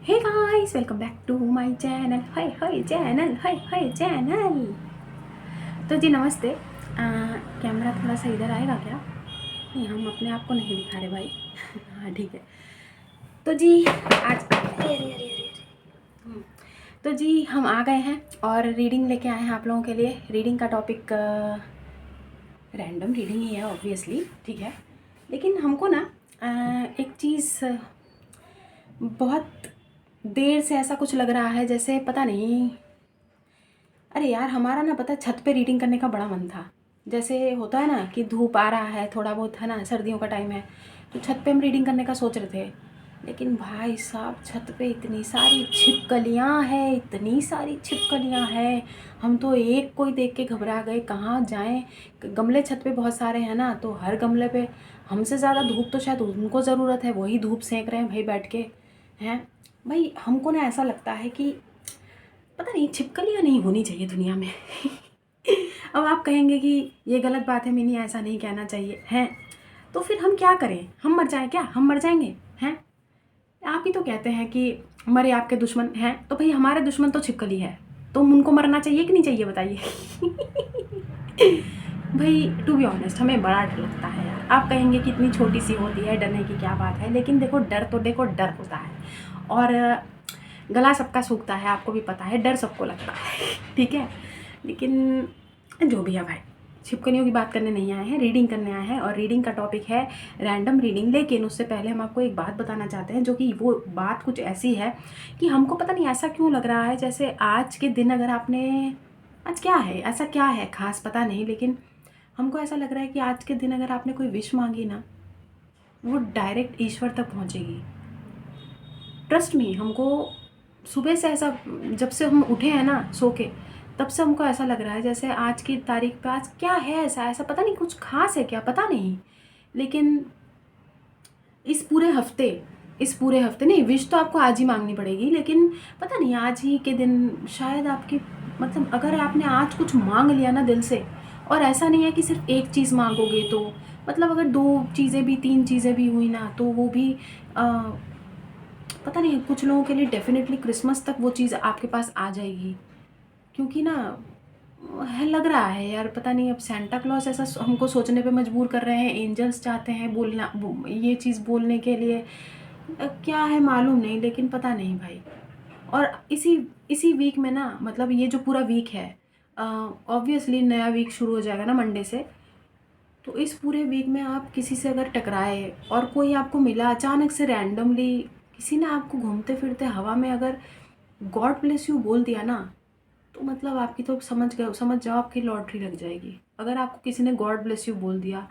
Hey guys, welcome back to my channel. Hi hi channel, hi hi channel. तो जी नमस्ते। Camera थोड़ा सा इधर आएगा क्या? नहीं, हम अपने आप को नहीं दिखा रहे भाई। हाँ ठीक है। तो जी आज हम्म, तो जी हम आ गए हैं और रीडिंग लेके आए हैं आप लोगों के लिए। रीडिंग का टॉपिक रैंडम रीडिंग ही है ऑब्वियसली, ठीक है। लेकिन हमको ना एक चीज़ बहुत देर से ऐसा कुछ लग रहा है, जैसे पता नहीं। अरे यार, हमारा ना पता है छत पे रीडिंग करने का बड़ा मन था। जैसे होता है ना कि धूप आ रहा है थोड़ा बहुत, है ना, सर्दियों का टाइम है, तो छत पे हम रीडिंग करने का सोच रहे थे। लेकिन भाई साहब, छत पे इतनी सारी छिपकलियाँ हैं, इतनी सारी छिपकलियाँ हैं। हम तो एक कोई देख के घबरा गए, कहाँ जाएं। गमले छत पे बहुत सारे हैं ना, तो हर गमले पे हमसे ज़्यादा धूप तो शायद उनको ज़रूरत है, वही धूप सेंक रहे हैं भाई बैठ के। हैं भाई, हमको ना ऐसा लगता है कि पता नहीं, छिपकलियाँ नहीं होनी चाहिए दुनिया में। अब आप कहेंगे कि ये गलत बात है मिनी, ऐसा नहीं कहना चाहिए, हैं? तो फिर हम क्या करें? हम मर जाएं क्या? हम मर जाएंगे, हैं? आप ही तो कहते हैं कि मरे आपके दुश्मन हैं, तो भाई हमारे दुश्मन तो छिपकली है, तो उनको मरना चाहिए कि नहीं चाहिए बताइए? भाई टू बी ऑनेस्ट, हमें बड़ा डर लगता है यार। आप कहेंगे कि इतनी छोटी सी होती है, डरने की क्या बात है, लेकिन देखो डर तो देखो डर होता है। और गला सबका सूखता है, आपको भी पता है, डर सबको लगता है। ठीक है, लेकिन जो भी है भाई, छिपकलियों की बात करने नहीं आए हैं, रीडिंग करने आए हैं। और रीडिंग का टॉपिक है रैंडम रीडिंग। लेकिन उससे पहले हम आपको एक बात बताना चाहते हैं, जो कि वो बात कुछ ऐसी है कि हमको पता नहीं ऐसा क्यों लग रहा है, जैसे आज के दिन अगर आपने, आज क्या है, ऐसा क्या है खास पता नहीं, लेकिन हमको ऐसा लग रहा है कि आज के दिन अगर आपने कोई विश मांगी ना, वो डायरेक्ट ईश्वर तक पहुंचेगी। ट्रस्ट मी, हमको सुबह से ऐसा, जब से हम उठे हैं ना सो के, तब से हमको ऐसा लग रहा है जैसे आज की तारीख पे आज क्या है, ऐसा ऐसा पता नहीं, कुछ खास है क्या पता नहीं। लेकिन इस पूरे हफ्ते नहीं, विश तो आपको आज ही मांगनी पड़ेगी, लेकिन पता नहीं आज ही के दिन शायद आपकी, मतलब अगर आपने आज कुछ मांग लिया ना दिल से, और ऐसा नहीं है कि सिर्फ एक चीज़ मांगोगे, तो मतलब अगर दो चीज़ें भी, तीन चीज़ें भी हुई ना, तो वो भी पता नहीं, कुछ लोगों के लिए डेफिनेटली क्रिसमस तक वो चीज़ आपके पास आ जाएगी। क्योंकि ना है, लग रहा है यार, पता नहीं, अब सेंटा क्लॉज ऐसा हमको सोचने पे मजबूर कर रहे हैं, एंजल्स चाहते हैं बोलना, ये चीज़ बोलने के लिए। क्या है मालूम नहीं, लेकिन पता नहीं भाई। और इसी इसी वीक में ना, मतलब ये जो पूरा वीक है, ऑब्वियसली नया वीक शुरू हो जाएगा ना मंडे से। तो इस पूरे वीक में आप किसी से अगर टकराए और कोई आपको मिला अचानक से रैंडमली, किसी ने आपको घूमते फिरते हवा में अगर गॉड ब्लेस यू बोल दिया ना, तो मतलब आपकी तो समझ जाओ आपकी लॉटरी लग जाएगी। अगर आपको किसी ने गॉड ब्लेस यू बोल दिया,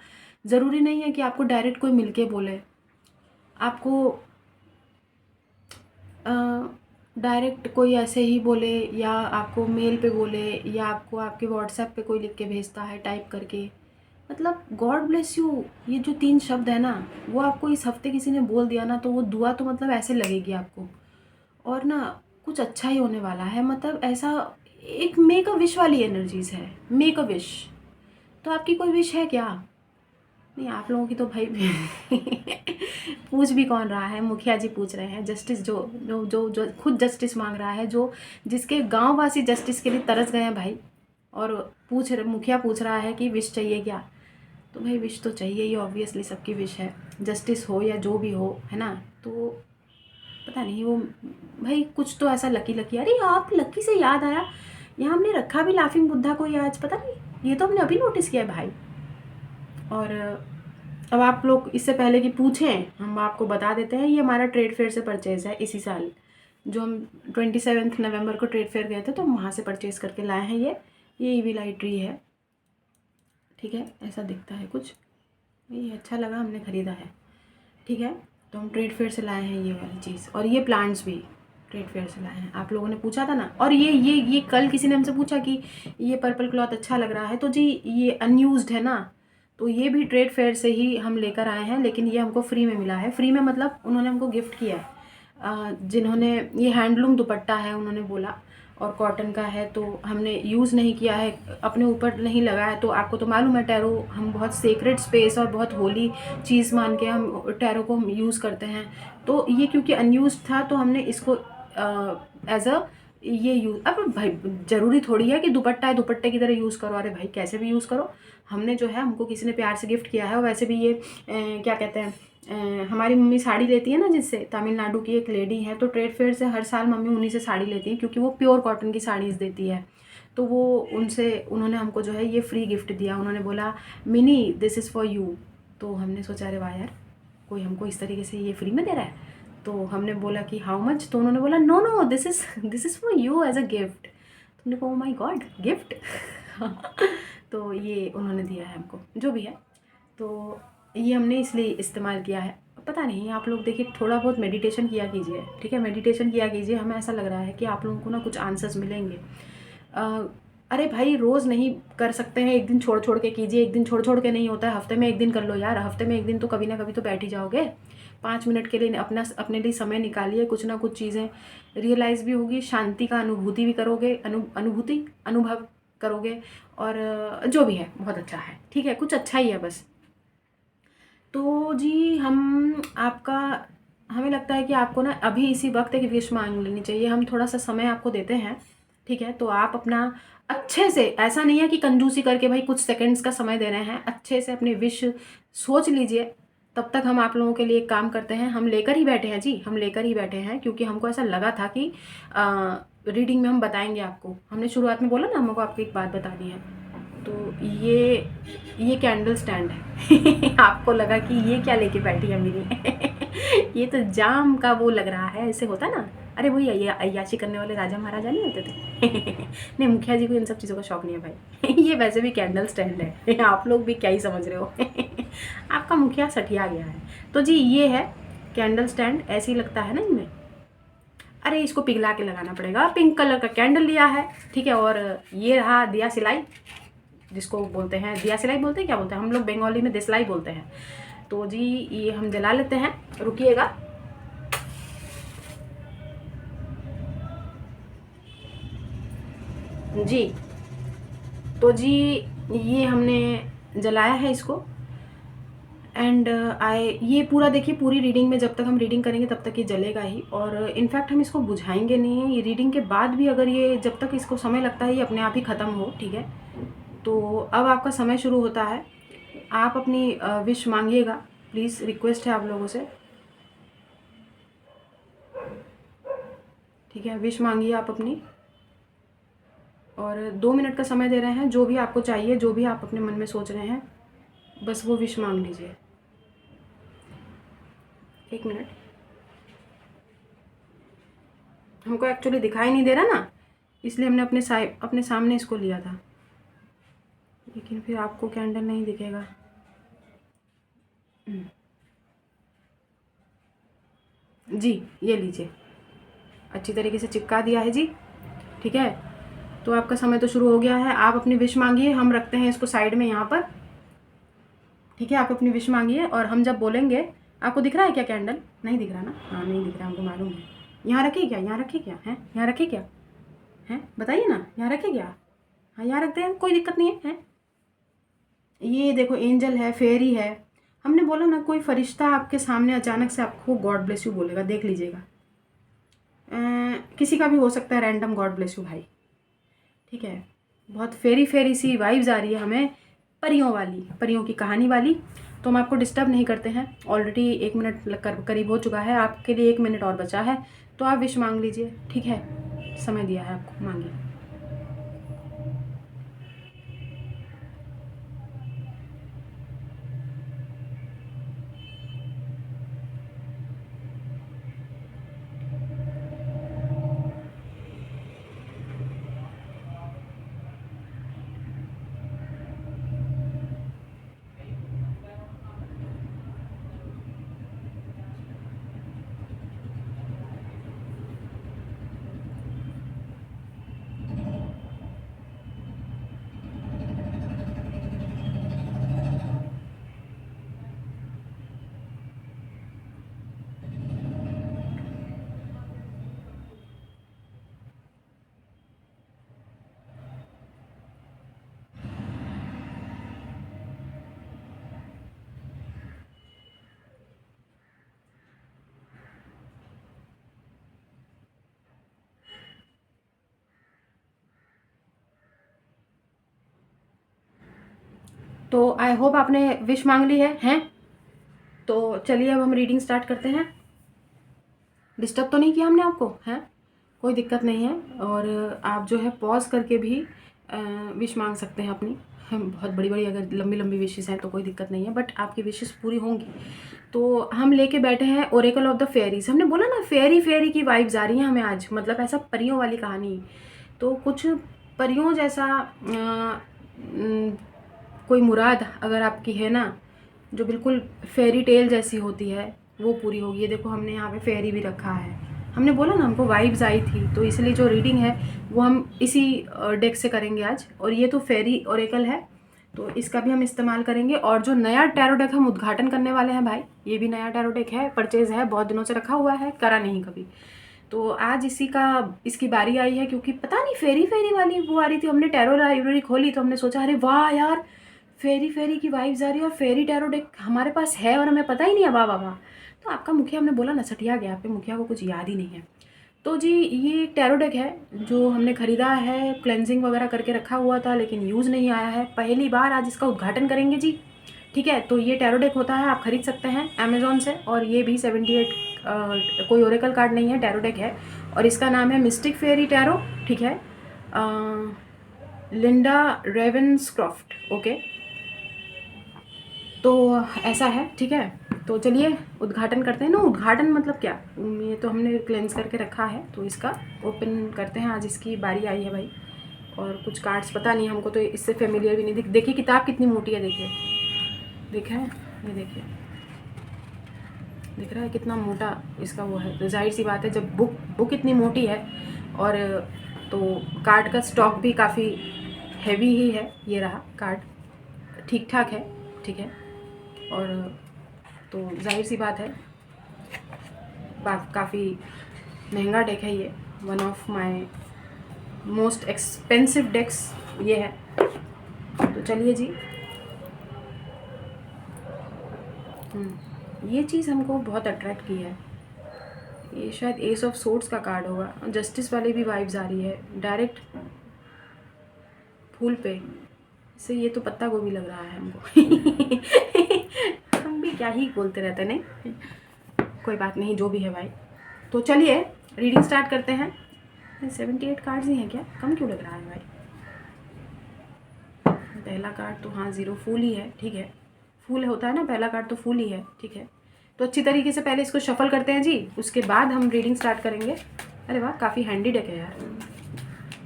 ज़रूरी नहीं है कि आपको डायरेक्ट कोई मिल के बोले, आपको डायरेक्ट कोई ऐसे ही बोले, या आपको मेल पे बोले, या आपको आपके व्हाट्सएप पे कोई लिख के भेजता है टाइप करके, मतलब गॉड ब्लेस यू, ये जो तीन शब्द है ना, वो आपको इस हफ्ते किसी ने बोल दिया ना, तो वो दुआ तो मतलब ऐसे लगेगी आपको। और ना कुछ अच्छा ही होने वाला है, मतलब ऐसा एक मेक अ विश वाली एनर्जीज है, मेक अ विश। तो आपकी कोई विश है क्या? नहीं, आप लोगों की तो भाई पूछ भी कौन रहा है, मुखिया जी पूछ रहे हैं। जस्टिस जो जो जो जो खुद जस्टिस मांग रहा है, जो जिसके गांव वासी जस्टिस के लिए तरस गए हैं भाई, और मुखिया पूछ रहा है कि विश चाहिए क्या? तो भाई विश तो चाहिए ही, ऑब्वियसली सबकी विश है, जस्टिस हो या जो भी हो, है ना। तो पता नहीं वो, भाई कुछ तो ऐसा लकी लकी। अरे आप, लकी से याद आया, यहाँ हमने रखा भी लाफिंग बुद्धा को ये आज, पता नहीं, ये तो हमने अभी नोटिस किया है भाई। और अब आप लोग इससे पहले कि पूछें, हम आपको बता देते हैं, ये हमारा ट्रेड फेयर से परचेज़ है इसी साल, जो हम 27 नवंबर को ट्रेड फेयर गए थे, तो हम वहाँ से परचेज़ करके लाए हैं। ये ईविल आई ट्री है, ठीक है, ऐसा दिखता है कुछ, ये अच्छा लगा, हमने ख़रीदा है, ठीक है। तो हम ट्रेड फेयर से लाए हैं ये वाली चीज़, और ये प्लांट्स भी ट्रेड फेयर से लाए हैं। आप लोगों ने पूछा था ना, और ये कल किसी ने हमसे पूछा कि ये पर्पल क्लॉथ अच्छा लग रहा है, तो जी ये अनयूज्ड है ना, तो ये भी ट्रेड फेयर से ही हम लेकर आए हैं, लेकिन ये हमको फ्री में मिला है। फ्री में मतलब उन्होंने हमको गिफ्ट किया है, जिन्होंने, ये हैंडलूम दुपट्टा है, उन्होंने बोला। और कॉटन का है, तो हमने यूज़ नहीं किया है, अपने ऊपर नहीं लगाया है। तो आपको तो मालूम है टैरो हम बहुत सेक्रेड स्पेस और बहुत होली चीज़ मान के हम टैरो को हम यूज़ करते हैं। तो ये क्योंकि अनयूज़ था तो हमने इसको एज अ ये यूज़, अब भाई ज़रूरी थोड़ी है कि दुपट्टा है दुपट्टे की तरह यूज़ करो, अरे भाई कैसे भी यूज़ करो। हमने जो है हमको किसी ने प्यार से गिफ्ट किया है। और वैसे भी ये क्या कहते हैं, हमारी मम्मी साड़ी लेती है ना, जिससे तमिलनाडु की एक लेडी है, तो ट्रेड फेयर से हर साल मम्मी उन्हीं से साड़ी लेती है, क्योंकि वो प्योर कॉटन की साड़ीज़ देती है। तो वो उनसे उन्होंने हमको जो है ये फ्री गिफ्ट दिया। उन्होंने बोला mini this is for you. तो हमने सोचा अरे वाह यार, कोई हमको इस तरीके से ये फ्री में दे रहा है। तो हमने बोला कि हाउ मच, तो उन्होंने बोला no no this is for you as a gift. तो हमने कहा ओ माई गॉड गिफ्ट। तो ये उन्होंने दिया है हमको, जो भी है। तो ये हमने इसलिए इस्तेमाल किया है। पता नहीं, आप लोग देखिए थोड़ा बहुत मेडिटेशन किया कीजिए, ठीक है, मेडिटेशन किया कीजिए। हमें ऐसा लग रहा है कि आप लोगों को ना कुछ आंसर्स मिलेंगे। अरे भाई रोज़ नहीं कर सकते हैं, एक दिन छोड़ छोड़ के कीजिए। एक दिन छोड़ छोड़ के नहीं होता है, हफ्ते में एक दिन कर लो यार। हफ्ते में एक दिन तो कभी ना कभी तो बैठ ही जाओगे। 5 मिनट के लिए अपने लिए समय निकालिए, कुछ ना कुछ चीज़ें रियलाइज़ भी होगी, शांति का अनुभूति भी करोगे, अनुभव करोगे। और जो भी है बहुत अच्छा है, ठीक है, कुछ अच्छा ही है बस। तो जी हमें लगता है कि आपको ना अभी इसी वक्त एक विश मांग लेनी चाहिए। हम थोड़ा सा समय आपको देते हैं, ठीक है। तो आप अपना अच्छे से, ऐसा नहीं है कि कंजूसी करके भाई कुछ सेकंड्स का समय दे रहे हैं, अच्छे से अपने विश सोच लीजिए। तब तक हम आप लोगों के लिए एक काम करते हैं, हम लेकर ही बैठे हैं जी, हम लेकर ही बैठे हैं, क्योंकि हमको ऐसा लगा था कि रीडिंग में हम बताएंगे आपको। हमने शुरुआत में बोला ना हमको आपको एक बात बतानी है। तो ये कैंडल स्टैंड है। आपको लगा कि ये क्या लेके बैठी है मेरी। ये तो जाम का वो लग रहा है, ऐसे होता ना, अरे वही अय्याशी करने वाले राजा महाराजा नहीं होते थे। नहीं, मुखिया जी को इन सब चीज़ों का शौक नहीं है भाई। ये वैसे भी कैंडल स्टैंड है। आप लोग भी क्या ही समझ रहे हो। आपका मुखिया सठिया गया है। तो जी ये है कैंडल स्टैंड, ऐसे ही लगता है ना इनमें। अरे इसको पिघला के लगाना पड़ेगा। पिंक कलर का कैंडल लिया है, ठीक है। और ये रहा दिया सिलाई, जिसको बोलते हैं दिया सिलाई बोलते हैं, क्या बोलते हैं हम लोग बंगाली में देसलाई बोलते हैं। तो जी ये हम जला लेते हैं, रुकिएगा। जी तो जी ये हमने जलाया है इसको। एंड ये पूरा देखिए, पूरी रीडिंग में जब तक हम रीडिंग करेंगे तब तक ये जलेगा ही। और इनफैक्ट हम इसको बुझाएंगे नहीं है, ये रीडिंग के बाद भी अगर ये जब तक इसको समय लगता है ये अपने आप ही ख़त्म हो, ठीक है। तो अब आपका समय शुरू होता है। आप अपनी विश मांगिएगा प्लीज़, रिक्वेस्ट है आप लोगों से, ठीक है। विश मांगिए आप अपनी, और 2 मिनट का समय दे रहे हैं। जो भी आपको चाहिए, जो भी आप अपने मन में सोच रहे हैं, बस वो विश मांग लीजिए। 1 मिनट। हमको एक्चुअली दिखाई नहीं दे रहा ना, इसलिए हमने अपने सामने इसको लिया था, लेकिन फिर आपको कैंडल नहीं दिखेगा। जी ये लीजिए, अच्छी तरीके से चिपका दिया है जी, ठीक है। तो आपका समय तो शुरू हो गया है। आप अपनी विश मांगिए, हम रखते हैं इसको साइड में यहाँ पर, ठीक है। आप अपनी विश मांगिए और हम जब बोलेंगे, आपको दिख रहा है क्या कैंडल? नहीं दिख रहा ना? हाँ नहीं दिख रहा, हमको मालूम है। यहाँ रखिए क्या, यहाँ रखिए क्या है, यहाँ रखिए क्या है, बताइए ना, यहाँ रखिए क्या? हाँ यहाँ रखते हैं, कोई दिक्कत नहीं है। ये देखो एंजल है, फेरी है। हमने बोला ना, कोई फरिश्ता आपके सामने अचानक से आपको गॉड ब्लेस यू बोलेगा, देख लीजिएगा। किसी का भी हो सकता है रैंडम गॉड ब्लेस यू भाई, ठीक है। बहुत फेरी फेरी सी वाइब्स आ रही है हमें, परियों वाली, परियों की कहानी वाली। तो हम आपको डिस्टर्ब नहीं करते हैं, ऑलरेडी 1 मिनट करीब हो चुका है, आपके लिए 1 मिनट और बचा है। तो आप विश मांग लीजिए, ठीक है, समय दिया है आपको, मांगिए। तो आई होप आपने विश मांग ली है हैं? तो चलिए अब हम रीडिंग स्टार्ट करते हैं। डिस्टर्ब तो नहीं किया हमने आपको? हैं? कोई दिक्कत नहीं है। और आप जो है पॉज करके भी विश मांग सकते हैं अपनी। हम बहुत बड़ी बड़ी अगर लंबी लंबी विशेस हैं तो कोई दिक्कत नहीं है, बट आपकी विशेस पूरी होंगी। तो हम लेके बैठे हैं ओरेकल ऑफ द फेरीज। हमने बोला ना फेरी फेरी की वाइब्स आ रही हैं हमें आज, मतलब ऐसा परियों वाली कहानी। तो कुछ परियों जैसा कोई मुराद अगर आपकी है ना, जो बिल्कुल फेरी टेल जैसी होती है, वो पूरी होगी। ये देखो हमने यहाँ पे फेरी भी रखा है। हमने बोला ना हमको वाइब्स आई थी, तो इसलिए जो रीडिंग है वो हम इसी डेक से करेंगे आज। और ये तो फेरी ओरेकल है, तो इसका भी हम इस्तेमाल करेंगे। और जो नया टैरो डेक हम उद्घाटन करने वाले हैं भाई, ये भी नया टैरो डेक है, परचेज है, बहुत दिनों से रखा हुआ है, करा नहीं कभी। तो आज इसकी बारी आई है, क्योंकि पता नहीं फेरी फेरी वाली वो आ रही थी। हमने टैरो लाइब्रेरी खोली तो हमने सोचा अरे वाह यार, फेरी फेरी की वाइब्स आ रही है और फेरी टैरो डेक हमारे पास है और हमें पता ही नहीं है। वाह वाह वाह। तो आपका मुखिया, हमने बोला ना सटिया गया, पे मुखिया को कुछ याद ही नहीं है। तो जी ये एक टैरो डेक है जो हमने ख़रीदा है, क्लेंजिंग वगैरह करके रखा हुआ था, लेकिन यूज़ नहीं आया है। पहली बार आज इसका उद्घाटन करेंगे जी। ठीक है, तो ये टैरो डेक होता है, आप ख़रीद सकते हैं अमेज़ॉन से। और ये भी 78 कोई ओरेकल कार्ड नहीं है, टैरो डेक है। और इसका नाम है मिस्टिक फेरी टैरो। ठीक है, लिंडा रेवेंसक्रॉफ्ट। ओके, तो ऐसा है। ठीक है, तो चलिए उद्घाटन करते हैं ना। उद्घाटन मतलब क्या, ये तो हमने क्लेंस करके रखा है, तो इसका ओपन करते हैं। आज इसकी बारी आई है भाई। और कुछ कार्ड्स पता नहीं हमको, तो इससे फेमिलियर भी नहीं देखिए किताब कितनी मोटी है, देखिए दिख रहा है, ये देखिए दिख रहा है कितना मोटा इसका वो है। तो जाहिर सी बात है जब बुक इतनी मोटी है, और तो कार्ड का स्टॉक भी काफ़ी हैवी ही है। ये रहा कार्ड, ठीक ठाक है। ठीक है, और तो जाहिर सी बात है काफ़ी महंगा डेक है ये। One of my most expensive decks ये है। तो चलिए जी, ये चीज़ हमको बहुत अट्रैक्ट की है। ये शायद एस ऑफ सोर्ड्स का कार्ड होगा। जस्टिस वाली भी वाइब्स आ रही है, डायरेक्ट फूल पे से। ये तो पत्ता गोभी लग रहा है हमको। हम भी क्या ही बोलते रहते, नहीं कोई बात नहीं, जो भी है भाई। तो चलिए रीडिंग स्टार्ट करते हैं। 78 कार्ड्स ही हैं क्या, कम क्यों लग रहा है भाई? पहला कार्ड तो हाँ 0 फूल ही है। ठीक है, फूल होता है ना, पहला कार्ड तो फूल ही है। ठीक है, तो अच्छी तरीके से पहले इसको शफल करते हैं जी, उसके बाद हम रीडिंग स्टार्ट करेंगे। अरे वाह, काफ़ी हैंडी डेक है यार,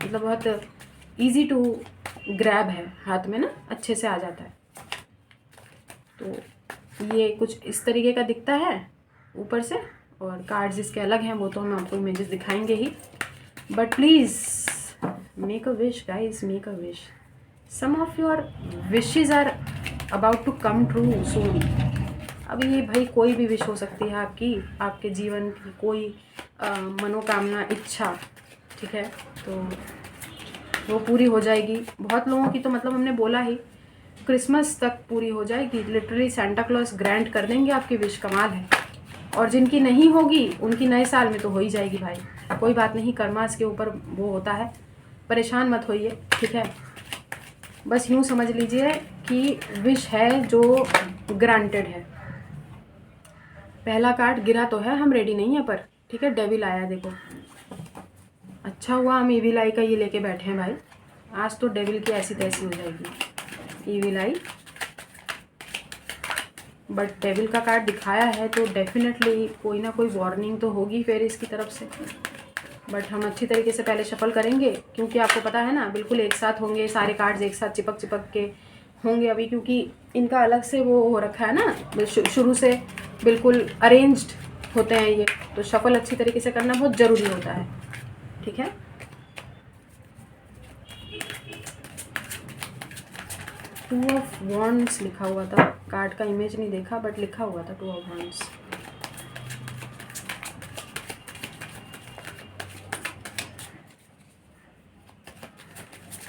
मतलब बहुत ईजी टू ग्रैब है, हाथ में ना अच्छे से आ जाता है। तो ये कुछ इस तरीके का दिखता है ऊपर से, और कार्ड्स इसके अलग हैं, वो तो हम आपको इमेजेस दिखाएंगे ही। But please make a wish guys, make a wish. Some of your wishes are about to come true soon. अब ये भाई कोई भी विश हो सकती है आपकी, आपके जीवन की कोई मनोकामना, इच्छा। ठीक है, तो वो पूरी हो जाएगी। बहुत लोगों की तो मतलब हमने बोला ही क्रिसमस तक पूरी हो जाएगी। लिटरली सेंटा क्लॉज ग्रांट कर देंगे आपकी विश, कमाल है। और जिनकी नहीं होगी उनकी नए साल में तो हो ही जाएगी भाई। कोई बात नहीं, कर्मास के ऊपर वो होता है, परेशान मत होइए। ठीक है, बस यूँ समझ लीजिए कि विश है जो ग्रांटेड है। पहला कार्ड गिरा तो है, हम रेडी नहीं है पर। ठीक है, डेविल आया देखो, अच्छा हुआ हम ईविल आई का ये लेके बैठे हैं भाई। आज तो डेविल की ऐसी तैसी हो जाएगी। ईविल आई, बट डेविल का कार्ड दिखाया है तो डेफिनेटली कोई ना कोई वार्निंग तो होगी फिर इसकी तरफ से। बट हम अच्छी तरीके से पहले शफल करेंगे, क्योंकि आपको पता है ना बिल्कुल एक साथ होंगे सारे कार्ड्स, एक साथ चिपक चिपक के होंगे अभी, क्योंकि इनका अलग से वो हो रखा है ना, शुरू से बिल्कुल अरेंज्ड होते हैं ये। तो शफल अच्छी तरीके से करना बहुत ज़रूरी होता है। ठीक है, टू ऑफ वॉन्ड्स लिखा हुआ था, कार्ड का इमेज नहीं देखा बट लिखा हुआ था टू ऑफ वॉन्ड्स।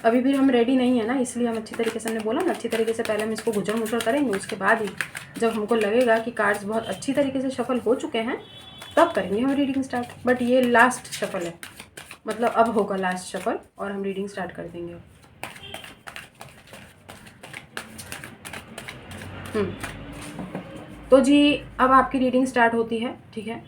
अभी भी हम रेडी नहीं है ना, इसलिए हम अच्छी तरीके से, हमने बोला ना अच्छी तरीके से पहले हम इसको गुजर मुजर करेंगे, उसके बाद ही जब हमको लगेगा कि कार्ड्स बहुत अच्छी तरीके से शफल हो चुके हैं तब करेंगे हम रीडिंग स्टार्ट। बट ये लास्ट शफल है, मतलब अब होगा लास्ट शफल और हम रीडिंग स्टार्ट कर देंगे। तो जी अब आपकी रीडिंग स्टार्ट होती है, ठीक है।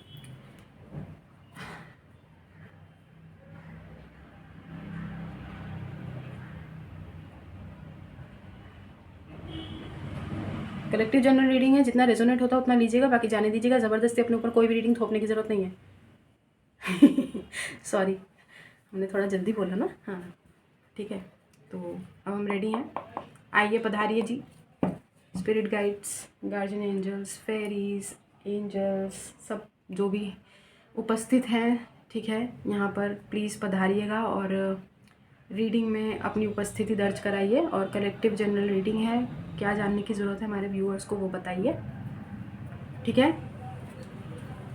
कलेक्टिव जनरल रीडिंग है, जितना रेजोनेट होता है उतना लीजिएगा, बाकी जाने दीजिएगा। ज़बरदस्ती अपने ऊपर कोई भी रीडिंग थोपने की ज़रूरत नहीं है। सॉरी, हमने थोड़ा जल्दी बोला ना। हाँ ठीक है, तो अब हम रेडी हैं। आइए पधारिए जी। Spirit guides, guardian angels, fairies, angels, सब जो भी उपस्थित हैं, ठीक है, यहाँ पर प्लीज़ पधारिएगा और रीडिंग में अपनी उपस्थिति दर्ज कराइए। और कलेक्टिव जनरल रीडिंग है, क्या जानने की ज़रूरत है हमारे व्यूअर्स को वो बताइए, ठीक है।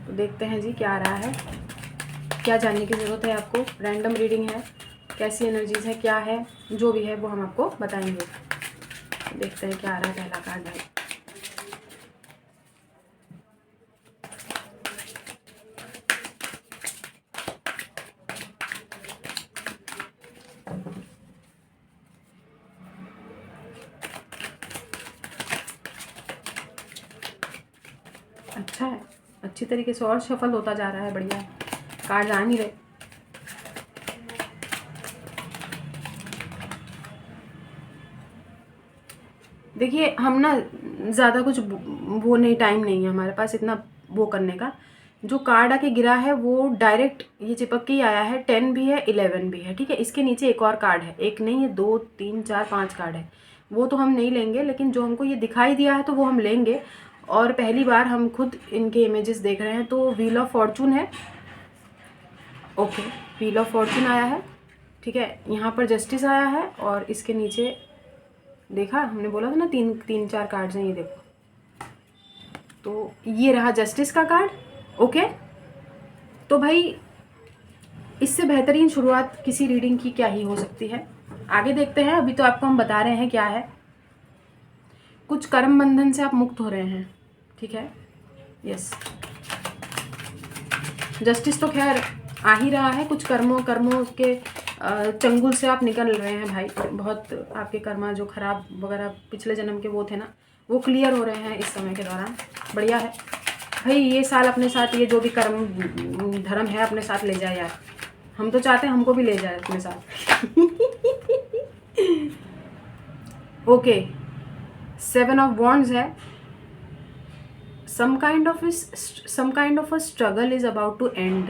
तो देखते हैं जी क्या आ रहा है, क्या जानने की ज़रूरत है आपको। रैंडम रीडिंग है, कैसी एनर्जीज़ है, क्या है, जो भी है वो हम आपको बताएंगे। देखते हैं क्या आ रहा है पहला कार्ड भाई। अच्छा है, अच्छी तरीके से और सफल होता जा रहा है, बढ़िया। कार्ड आ नहीं रहे। देखिए हम ना ज़्यादा कुछ वो नहीं, टाइम नहीं है हमारे पास इतना वो करने का। जो कार्ड आके गिरा है वो डायरेक्ट ये चिपक के ही आया है। 10 भी है, 11 भी है, ठीक है। इसके नीचे एक और कार्ड है, एक नहीं है, 2 3 4 5 कार्ड है। वो तो हम नहीं लेंगे, लेकिन जो हमको ये दिखाई दिया है तो वो हम लेंगे। और पहली बार हम खुद इनके इमेजेस देख रहे हैं। तो व्हील ऑफ फॉर्चून है, ओके, व्हील ऑफ फॉर्चून आया है, ठीक है। यहाँ पर जस्टिस आया है और इसके नीचे देखा, हमने बोला था ना 3 4 कार्ड्स हैं, ये देखो। तो ये रहा जस्टिस का कार्ड, ओके। तो भाई इससे बेहतरीन शुरुआत किसी रीडिंग की क्या ही हो सकती है। आगे देखते हैं, अभी तो आपको हम बता रहे हैं क्या है। कुछ कर्म बंधन से आप मुक्त हो रहे हैं, ठीक है, यस। जस्टिस तो खैर आ ही रहा है। कुछ कर्मों के चंगुल से आप निकल रहे हैं भाई। बहुत आपके कर्मा जो खराब वगैरह पिछले जन्म के वो थे ना, वो क्लियर हो रहे हैं इस समय के दौरान, बढ़िया है भाई। ये साल अपने साथ ये जो भी कर्म धर्म है अपने साथ ले जाए यार। हम तो चाहते हैं हमको भी ले जाए अपने साथ। ओके, 7 ऑफ वॉन्ड्स है। some kind of a struggle is about to end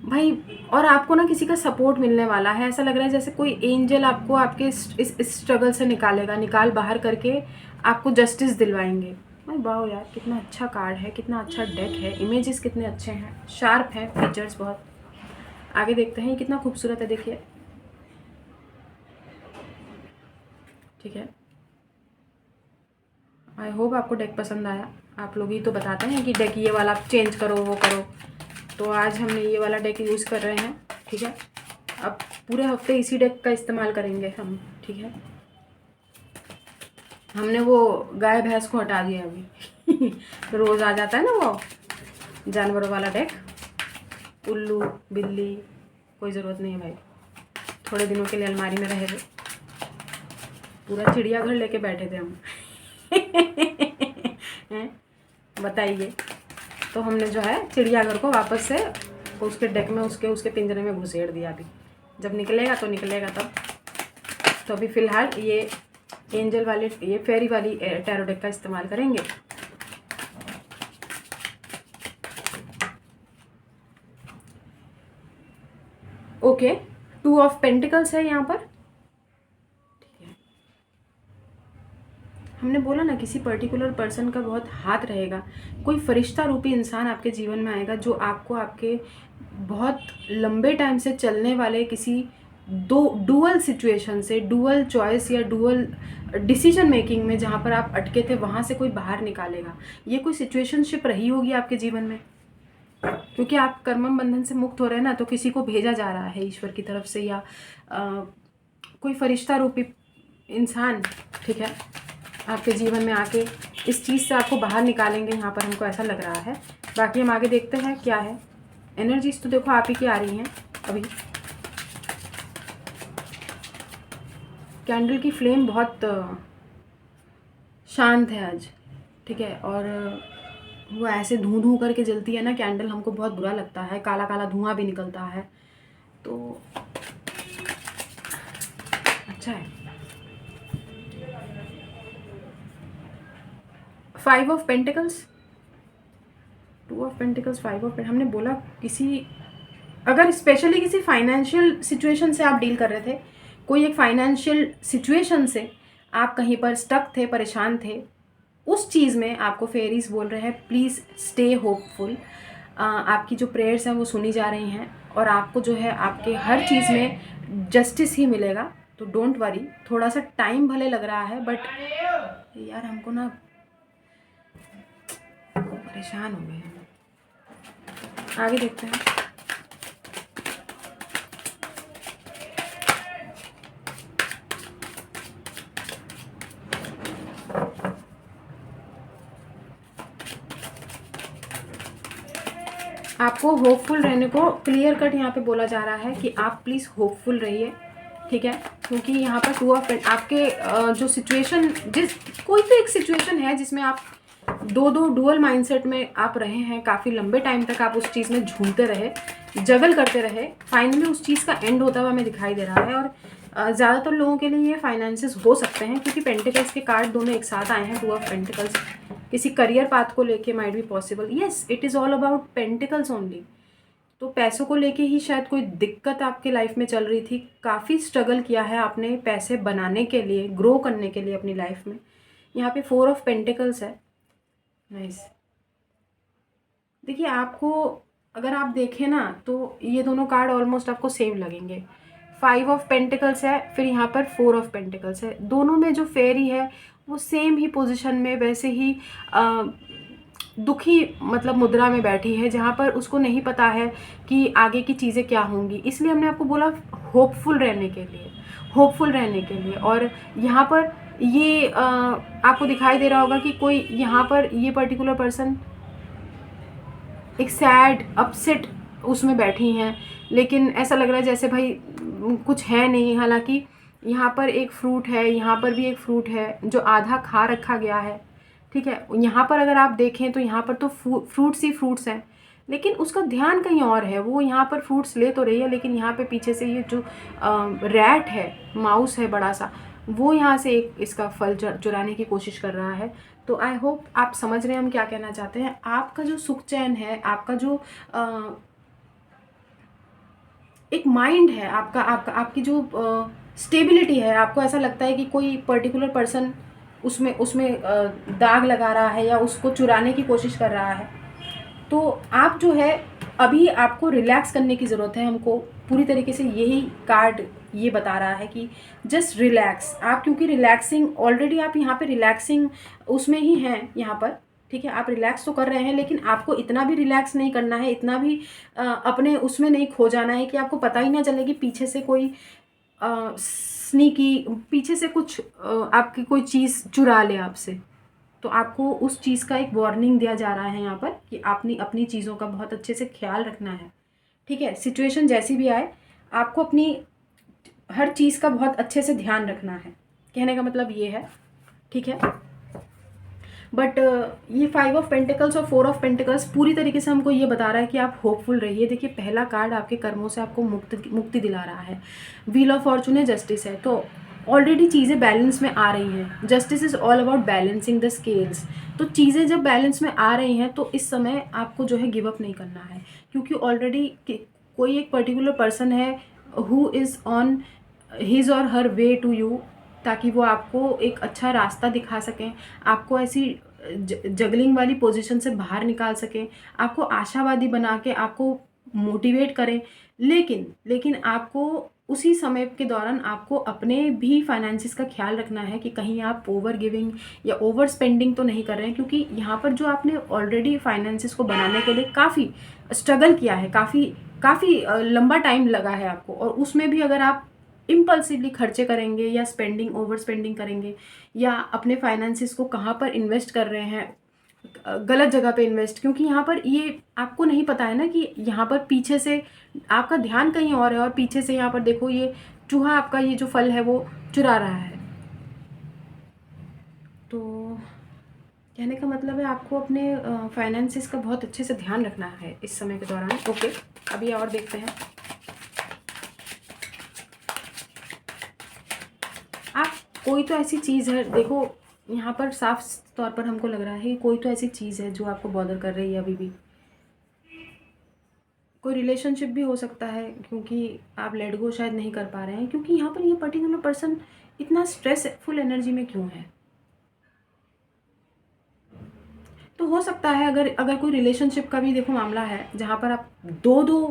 भाई। और आपको ना किसी का सपोर्ट मिलने वाला है। ऐसा लग रहा है जैसे कोई एंजल आपको आपके इस स्ट्रगल से निकालेगा, निकाल बाहर करके आपको जस्टिस दिलवाएंगे भाई। वाह यार, कितना अच्छा कार्ड है, कितना अच्छा डेक है, इमेजेस कितने अच्छे हैं, शार्प है फीचर्स बहुत। आगे देखते हैं, ये कितना खूबसूरत है, देखिए, ठीक है। आई होप आपको डेक पसंद आया। आप लोग ही तो बताते हैं कि डेक ये वाला चेंज करो, वो करो। तो आज हमने ये वाला डेक यूज़ कर रहे हैं, ठीक है। अब पूरे हफ्ते इसी डेक का इस्तेमाल करेंगे हम, ठीक है। हमने वो गाय भैंस को हटा दिया अभी। तो रोज़ आ जाता है ना वो जानवरों वाला डेक, उल्लू बिल्ली, कोई ज़रूरत नहीं है भाई। थोड़े दिनों के लिए अलमारी में रहे थे, पूरा चिड़ियाघर लेके बैठे थे हम। बताइए। तो हमने जो है चिड़ियाघर को वापस से उसके डेक में उसके पिंजरे में घुसेड़ दिया। अभी जब निकलेगा तो निकलेगा तब। तो अभी फ़िलहाल ये एंजल वाली, ये फेरी वाली टैरो डेक का इस्तेमाल करेंगे। ओके, 2 ऑफ पेंटिकल्स है यहाँ पर, ठीक है। हमने बोला ना किसी पर्टिकुलर पर्सन का बहुत हाथ रहेगा। कोई फरिश्ता रूपी इंसान आपके जीवन में आएगा जो आपको आपके बहुत लंबे टाइम से चलने वाले किसी डुअल सिचुएशन से, डुअल चॉइस या डुअल डिसीजन मेकिंग में जहाँ पर आप अटके थे वहाँ से कोई बाहर निकालेगा। ये कोई सिचुएशनशिप रही होगी आपके जीवन में, क्योंकि आप कर्म बंधन से मुक्त हो रहे हैं ना। तो किसी को भेजा जा रहा है ईश्वर की तरफ से, या कोई फरिश्ता रूपी इंसान, ठीक है, आपके जीवन में आके इस चीज़ से आपको बाहर निकालेंगे, यहाँ पर हमको ऐसा लग रहा है। बाकी हम आगे देखते हैं क्या है। एनर्जीज तो देखो आप ही की आ रही हैं अभी। कैंडल की फ्लेम बहुत शांत है आज, ठीक है। और वो ऐसे धूं धूं करके जलती है ना कैंडल, हमको बहुत बुरा लगता है, काला काला धुआं भी निकलता है, तो अच्छा है। 5 of pentacles, 2 of pentacles, 5 of, हमने बोला किसी, अगर स्पेशली किसी फाइनेंशियल सिचुएशन से आप डील कर रहे थे, कोई एक फाइनेंशियल सिचुएशन से आप कहीं पर स्टक थे, परेशान थे, उस चीज़ में आपको फेरीज बोल रहे हैं प्लीज़ स्टे होपफुल। आपकी जो प्रेयर्स हैं वो सुनी जा रही हैं और आपको जो है आपके हर चीज़ में जस्टिस ही मिलेगा, तो डोंट वरी। थोड़ा सा टाइम भले लग रहा है बट यार हमको ना परेशान हो गए हैं। आगे देखते हैं। आपको होपफुल रहने को क्लियर कट यहाँ पे बोला जा रहा है कि आप प्लीज़ होपफुल रहिए, ठीक है। क्योंकि यहाँ पर 2 ऑफ आपके जो सिचुएशन, कोई तो एक सिचुएशन है जिसमें आप दो डुअल माइंडसेट में आप रहे हैं, काफ़ी लंबे टाइम तक आप उस चीज़ में झूलते रहे, जगल करते रहे, फाइनली उस चीज़ का एंड होता हुआ हमें दिखाई दे रहा है। और ज़्यादातर लोगों के लिए ये फाइनेंसेस हो सकते हैं क्योंकि पेंटिकल्स के कार्ड दोनों एक साथ आए हैं। 2 ऑफ पेंटिकल्स किसी करियर पाथ को लेके might be possible, yes it is all about pentacles only. तो पैसों को लेके ही शायद कोई दिक्कत आपके लाइफ में चल रही थी, काफ़ी स्ट्रगल किया है आपने पैसे बनाने के लिए, ग्रो करने के लिए अपनी लाइफ में। यहाँ पे 4 ऑफ पेंटिकल्स है, नाइस। देखिए आपको, अगर आप देखें ना तो ये दोनों कार्ड ऑलमोस्ट आपको सेम लगेंगे। 5 ऑफ पेंटिकल्स है, फिर यहाँ पर 4 ऑफ पेंटिकल्स है, दोनों में जो फेरी है वो सेम ही पोजीशन में, वैसे ही दुखी मतलब मुद्रा में बैठी है, जहाँ पर उसको नहीं पता है कि आगे की चीज़ें क्या होंगी। इसलिए हमने आपको बोला होपफुल रहने के लिए, होपफुल रहने के लिए। और यहाँ पर ये आपको दिखाई दे रहा होगा कि कोई यहाँ पर ये पर्टिकुलर पर्सन एक सैड अपसेट उसमें बैठी हैं, लेकिन ऐसा लग रहा है जैसे भाई कुछ है नहीं। हालांकि यहाँ पर एक फ्रूट है, यहाँ पर भी एक फ्रूट है जो आधा खा रखा गया है, ठीक है। यहाँ पर अगर आप देखें तो यहाँ पर तो फ्रूट्स ही फ्रूट्स हैं, लेकिन उसका ध्यान कहीं और है। वो यहाँ पर फ्रूट्स ले तो रही है, लेकिन यहाँ पे पीछे से ये जो रैट है, माउस है बड़ा सा, वो यहाँ से एक इसका फल चुराने की कोशिश कर रहा है। तो आई होप आप समझ रहे हैं हम क्या कहना चाहते हैं। आपका जो सुख चैन है, आपका जो एक माइंड है, आपकी जो स्टेबिलिटी है, आपको ऐसा लगता है कि कोई पर्टिकुलर पर्सन उसमें दाग लगा रहा है या उसको चुराने की कोशिश कर रहा है। तो आप जो है अभी आपको रिलैक्स करने की ज़रूरत है। हमको पूरी तरीके से यही कार्ड ये बता रहा है कि जस्ट रिलैक्स आप, क्योंकि रिलैक्सिंग ऑलरेडी आप यहाँ पे रिलैक्सिंग उसमें ही हैं यहाँ पर, ठीक है। आप रिलैक्स तो कर रहे हैं, लेकिन आपको इतना भी रिलैक्स नहीं करना है, इतना भी अपने उसमें नहीं खो जाना है कि आपको पता ही ना चले कि पीछे से कोई स्नीकी, पीछे से कुछ आपकी कोई चीज़ चुरा ले आपसे। तो आपको उस चीज़ का एक वार्निंग दिया जा रहा है यहाँ पर कि आपने अपनी चीज़ों का बहुत अच्छे से ख्याल रखना है, ठीक है। सिचुएशन जैसी भी आए, आपको अपनी हर चीज़ का बहुत अच्छे से ध्यान रखना है, कहने का मतलब ये है, ठीक है। बट ये 5 ऑफ पेंटिकल्स और 4 ऑफ पेंटिकल्स पूरी तरीके से हमको ये बता रहा है कि आप होपफुल रहिए। देखिए पहला कार्ड आपके कर्मों से आपको मुक्ति दिला रहा है, व्हील ऑफ फॉर्चून है, जस्टिस है। तो ऑलरेडी चीज़ें बैलेंस में आ रही हैं। Justice is all about balancing the scales. तो चीज़ें जब बैलेंस में आ रही हैं तो इस समय आपको जो है गिव अप नहीं करना है, क्योंकि ऑलरेडी कोई एक पर्टिकुलर पर्सन है हु इज़ ऑन हिज और हर वे टू यू, ताकि वो आपको एक अच्छा रास्ता दिखा सकें, आपको ऐसी जगलिंग वाली पोजीशन से बाहर निकाल सकें, आपको आशावादी बना के आपको मोटिवेट करें। लेकिन आपको उसी समय के दौरान आपको अपने भी फाइनेंसिस का ख्याल रखना है कि कहीं आप ओवर गिविंग या ओवर स्पेंडिंग तो नहीं कर रहे हैं, क्योंकि यहाँ पर जो आपने ऑलरेडी फाइनेंसिस को बनाने के लिए काफ़ी स्ट्रगल किया है, काफ़ी लंबा टाइम लगा है आपको, और उसमें भी अगर आप इम्पल्सिवली खर्चे करेंगे या स्पेंडिंग ओवर स्पेंडिंग करेंगे या अपने फाइनेंसिस को कहाँ पर इन्वेस्ट कर रहे हैं, गलत जगह पे इन्वेस्ट, क्योंकि यहाँ पर ये आपको नहीं पता है ना कि यहाँ पर पीछे से आपका ध्यान कहीं और है और पीछे से यहाँ पर देखो ये चूहा आपका ये जो फल है वो चुरा रहा है। तो कहने का मतलब है आपको अपने फाइनेंसिस का बहुत अच्छे से ध्यान रखना है इस समय के दौरान। ओके, अभी और देखते हैं। आप कोई तो ऐसी चीज़ है, देखो यहाँ पर साफ तौर पर हमको लग रहा है कि कोई तो ऐसी चीज़ है जो आपको बॉदर कर रही है अभी भी। कोई रिलेशनशिप भी हो सकता है, क्योंकि आप लेट गो शायद नहीं कर पा रहे हैं, क्योंकि यहाँ पर ये पर्टिकुलर पर्सन इतना स्ट्रेसफुल एनर्जी में क्यों है। तो हो सकता है अगर अगर कोई रिलेशनशिप का भी देखो मामला है जहाँ पर आप दो दो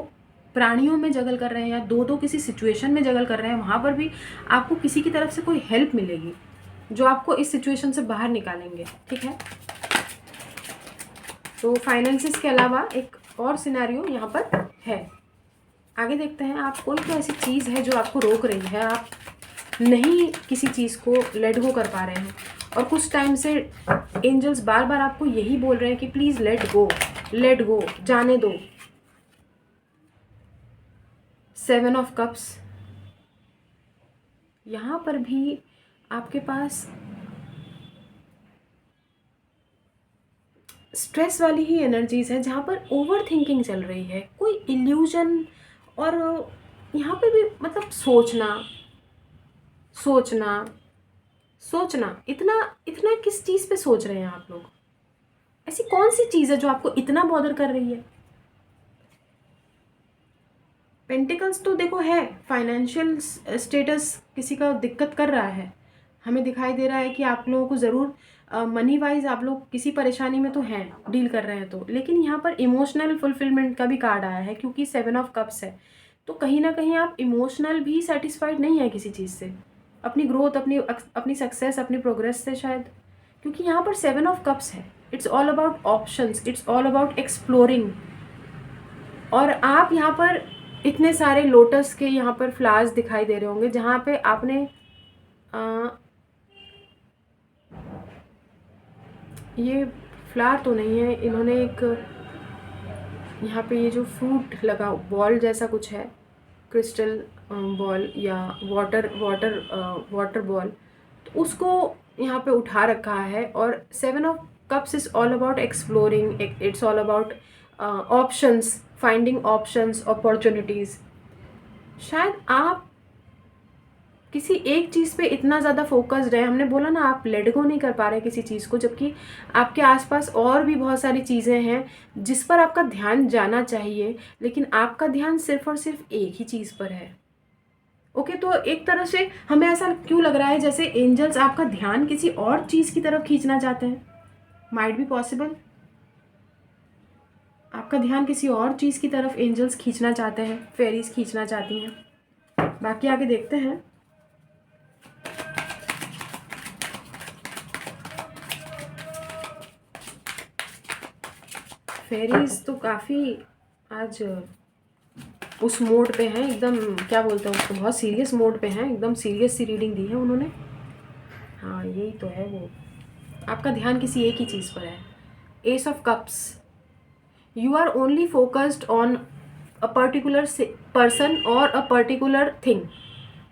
प्राणियों में जगल कर रहे हैं या दो दो किसी सिचुएशन में जगल कर रहे हैं, वहाँ पर भी आपको किसी की तरफ से कोई हेल्प मिलेगी जो आपको इस सिचुएशन से बाहर निकालेंगे। ठीक है, तो फाइनेंसिस के अलावा एक और सिनेरियो यहाँ पर है। आगे देखते हैं। आप कोई तो ऐसी चीज़ है जो आपको रोक रही है, आप नहीं किसी चीज़ को लेट गो कर पा रहे हैं, और कुछ टाइम से एंजल्स बार बार आपको यही बोल रहे हैं कि प्लीज़ लेट गो, जाने दो। 7 ऑफ कप्स, यहाँ पर भी आपके पास स्ट्रेस वाली ही एनर्जीज है जहाँ पर ओवर थिंकिंग चल रही है, कोई इल्यूजन, और यहाँ पे भी मतलब सोचना सोचना सोचना, इतना इतना किस चीज़ पे सोच रहे हैं आप लोग? ऐसी कौन सी चीज़ है जो आपको इतना बॉदर कर रही है? पेंटिकल्स तो देखो है, फाइनेंशियल स्टेटस किसी का दिक्कत कर रहा है, हमें दिखाई दे रहा है कि आप लोगों को ज़रूर मनी वाइज आप लोग किसी परेशानी में तो हैं, डील कर रहे हैं तो, लेकिन यहाँ पर इमोशनल फुलफिलमेंट का भी कार्ड आया है, क्योंकि 7 ऑफ कप्स है, तो कहीं ना कहीं आप इमोशनल भी सेटिस्फाइड नहीं है किसी चीज़ से, अपनी ग्रोथ, अपनी सक्सेस, अपनी प्रोग्रेस से शायद, क्योंकि यहाँ पर 7 ऑफ कप्स है। It's all about options, it's all about exploring. और आप यहाँ पर इतने सारे लोटस के यहाँ पर फ्लावर्स दिखाई दे रहे होंगे जहाँ पे आपने ये फ्लावर तो नहीं है, इन्होंने एक यहाँ पे ये जो फ्रूट लगा बॉल जैसा कुछ है, क्रिस्टल बॉल या वाटर बॉल, तो उसको यहाँ पे उठा रखा है। और 7 of cups is all about exploring, it's all about options, finding options, opportunities. शायद आप किसी एक चीज़ पे इतना ज़्यादा फोकस्ड है, हमने बोला ना आप लेट गो नहीं कर पा रहे किसी चीज़ को, जबकि आपके आसपास और भी बहुत सारी चीज़ें हैं जिस पर आपका ध्यान जाना चाहिए, लेकिन आपका ध्यान सिर्फ और सिर्फ एक ही चीज़ पर है। ओके, तो एक तरह से हमें ऐसा क्यों लग रहा है जैसे एंजल्स आपका ध्यान किसी और चीज़ की तरफ खींचना चाहते हैं? माइट बी पॉसिबल, आपका ध्यान किसी और चीज़ की तरफ एंजल्स खींचना चाहते हैं, फेरीज खींचना चाहती हैं। बाकी आगे देखते हैं। फेरीज तो काफ़ी आज उस मोड पे हैं, एकदम क्या बोलते हैं उसको, बहुत सीरियस मोड पे हैं, एकदम सीरियस सी रीडिंग दी है उन्होंने। हाँ यही तो है वो, आपका ध्यान किसी एक ही चीज़ पर है। Ace of cups, you are only focused on a particular person और अ पर्टिकुलर थिंग।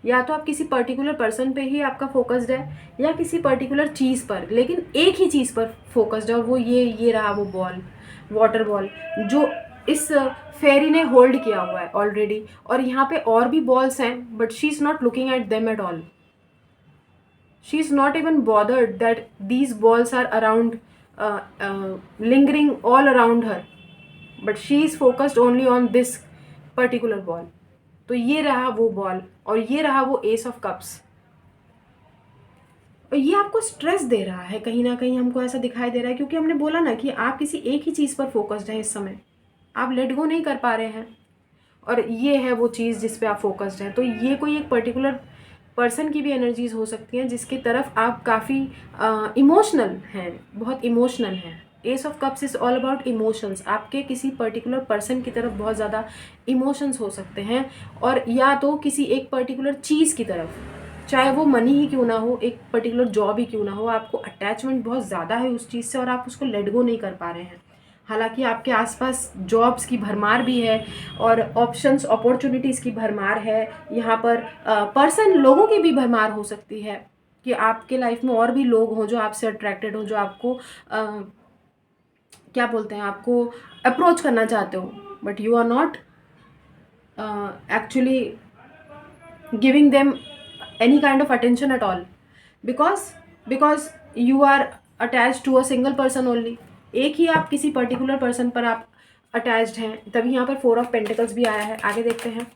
या तो आप किसी पर्टिकुलर पर्सन पे ही आपका फोकस्ड है या किसी पर्टिकुलर चीज़ पर, लेकिन एक ही चीज़ पर फोकस्ड है, और वो ये रहा वो बॉल, वाटर बॉल, जो इस फेरी ने होल्ड किया हुआ है ऑलरेडी। और यहाँ पे और भी बॉल्स हैं, but she is not looking at them at all, she is not even bothered that these balls are around, lingering all around her, but she is focused only on this particular ball। तो ये रहा वो ball और ये रहा वो S of cups, और ये आपको स्ट्रेस दे रहा है कहीं ना कहीं, हमको ऐसा दिखाई दे रहा है, क्योंकि हमने बोला ना कि आप किसी एक ही चीज़ पर फोकस्ड हैं इस समय, आप लेट गो नहीं कर पा रहे हैं, और ये है वो चीज़ जिस पे आप फोकस्ड हैं। तो ये कोई एक पर्टिकुलर पर्सन की भी एनर्जीज हो सकती हैं जिसकी तरफ आप काफ़ी इमोशनल हैं, बहुत इमोशनल हैं। S of cups is all about emotions, आपके किसी पर्टिकुलर पर्सन की तरफ बहुत ज़्यादा इमोशंस हो सकते हैं, और या तो किसी एक पर्टिकुलर चीज़ की तरफ, चाहे वो मनी ही क्यों ना हो, एक पर्टिकुलर जॉब ही क्यों ना हो, आपको अटैचमेंट बहुत ज़्यादा है उस चीज़ से और आप उसको लेट गो नहीं कर पा रहे हैं। हालांकि आपके आसपास जॉब्स की भरमार भी है और ऑप्शंस, अपॉर्चुनिटीज़ की भरमार है, यहाँ पर पर्सन लोगों की भी भरमार हो सकती है, कि आपके लाइफ में और भी लोग हों जो आपसे अट्रैक्टेड हो, जो आपको क्या बोलते हैं, आपको अप्रोच करना चाहते हो, but you are not actually giving them any kind of attention at all, because you are attached to a single person only. एक ही आप किसी पर्टिकुलर पर्सन पर आप अटैच्ड हैं, तभी यहाँ पर 4 ऑफ पेंटिकल्स भी आया है। आगे देखते हैं।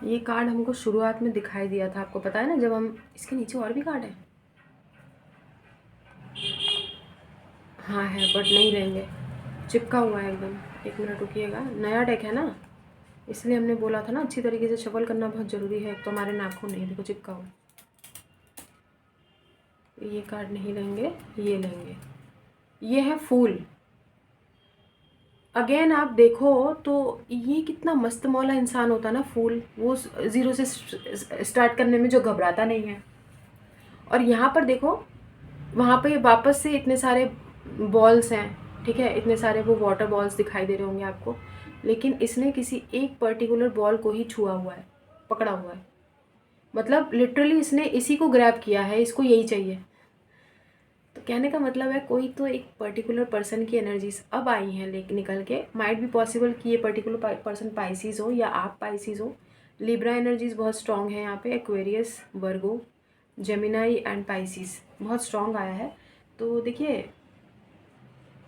ये कार्ड हमको शुरुआत में दिखाई दिया था, आपको पता है ना, जब हम इसके नीचे और भी कार्ड है। हाँ है, बट नहीं लेंगे, चिपका हुआ है एकदम। एक मिनट रुकिएगा, नया डेक है ना, इसलिए हमने बोला था ना अच्छी तरीके से शफल करना बहुत ज़रूरी है। तो हमारे नाखून नहीं, देखो चिपका हुआ। ये कार्ड नहीं लेंगे, ये लेंगे। ये है फूल। अगेन आप देखो तो ये कितना मस्त मौला इंसान होता ना फूल, वो ज़ीरो से स्टार्ट करने में जो घबराता नहीं है। और यहाँ पर देखो, वहाँ पे वापस से इतने सारे बॉल्स हैं, ठीक है, इतने सारे वो वाटर बॉल्स दिखाई दे रहे होंगे आपको, लेकिन इसने किसी एक पर्टिकुलर बॉल को ही छुआ हुआ है, पकड़ा हुआ है। मतलब लिटरली इसने इसी को ग्रैब किया है, इसको यही चाहिए। तो कहने का मतलब है कोई तो एक पर्टिकुलर पर्सन की एनर्जीज अब आई हैं लेके निकल के। माइट भी पॉसिबल कि ये पर्टिकुलर पर्सन पाइसिस हो या आप पाइसिस हो। लिब्रा एनर्जीज बहुत स्ट्रॉन्ग है यहाँ पे, Aquarius, Virgo, Gemini and Pisces बहुत स्ट्रॉन्ग आया है। तो देखिए,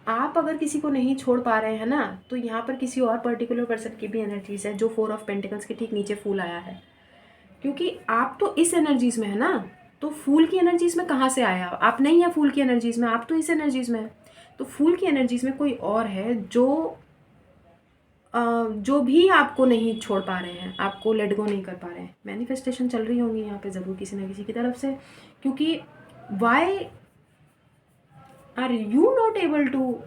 आप अगर किसी को नहीं छोड़ पा रहे हैं ना, तो यहाँ पर किसी और पर्टिकुलर पर्सन की भी एनर्जीज है, जो 4 ऑफ पेंटिकल्स के ठीक नीचे फूल आया है। क्योंकि आप तो इस एनर्जीज में है ना, तो फूल की एनर्जीज में कहाँ से आया? आप नहीं है फूल की एनर्जीज में, आप तो इस एनर्जीज में है। तो फूल की एनर्जीज में कोई और है जो भी आपको नहीं छोड़ पा रहे हैं, आपको लेट गो नहीं कर पा रहे हैं। मैनिफेस्टेशन चल रही होंगी यहाँ पे ज़रूर किसी ना किसी की तरफ से, क्योंकि why are you not able to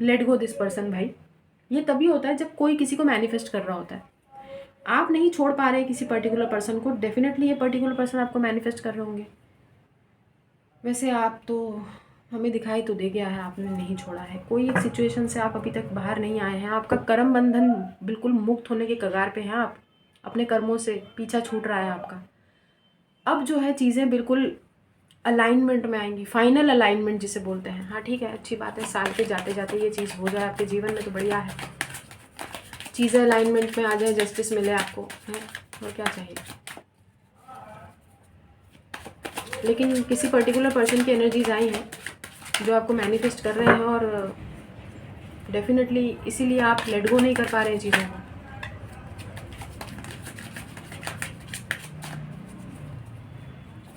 let go this person? भाई, ये तभी होता है जब कोई किसी को मैनिफेस्ट कर रहा होता है। आप नहीं छोड़ पा रहे किसी पर्टिकुलर पर्सन को, डेफिनेटली ये पर्टिकुलर पर्सन आपको मैनिफेस्ट कर रहे होंगे। वैसे आप तो, हमें दिखाई तो दे गया है आपने नहीं छोड़ा है। कोई एक सिचुएशन से आप अभी तक बाहर नहीं आए हैं, आपका कर्म बंधन बिल्कुल मुक्त होने के कगार पे हैं आप, अपने कर्मों से पीछा छूट रहा है आपका। अब जो है चीज़ें बिल्कुल अलाइनमेंट में आएंगी, फाइनल अलाइनमेंट जिसे बोलते हैं। हाँ ठीक है, अच्छी बात है, साल के जाते जाते ये चीज़ हो जाए आपके जीवन में तो बढ़िया है। चीज़ें अलाइनमेंट में आ जाए, जस्टिस मिले आपको, है और क्या चाहिए। लेकिन किसी पर्टिकुलर पर्सन की एनर्जीज आई हैं जो आपको मैनिफेस्ट कर रहे हैं, और डेफिनेटली इसीलिए आप लेट गो नहीं कर पा रहे हैं चीज़ों को।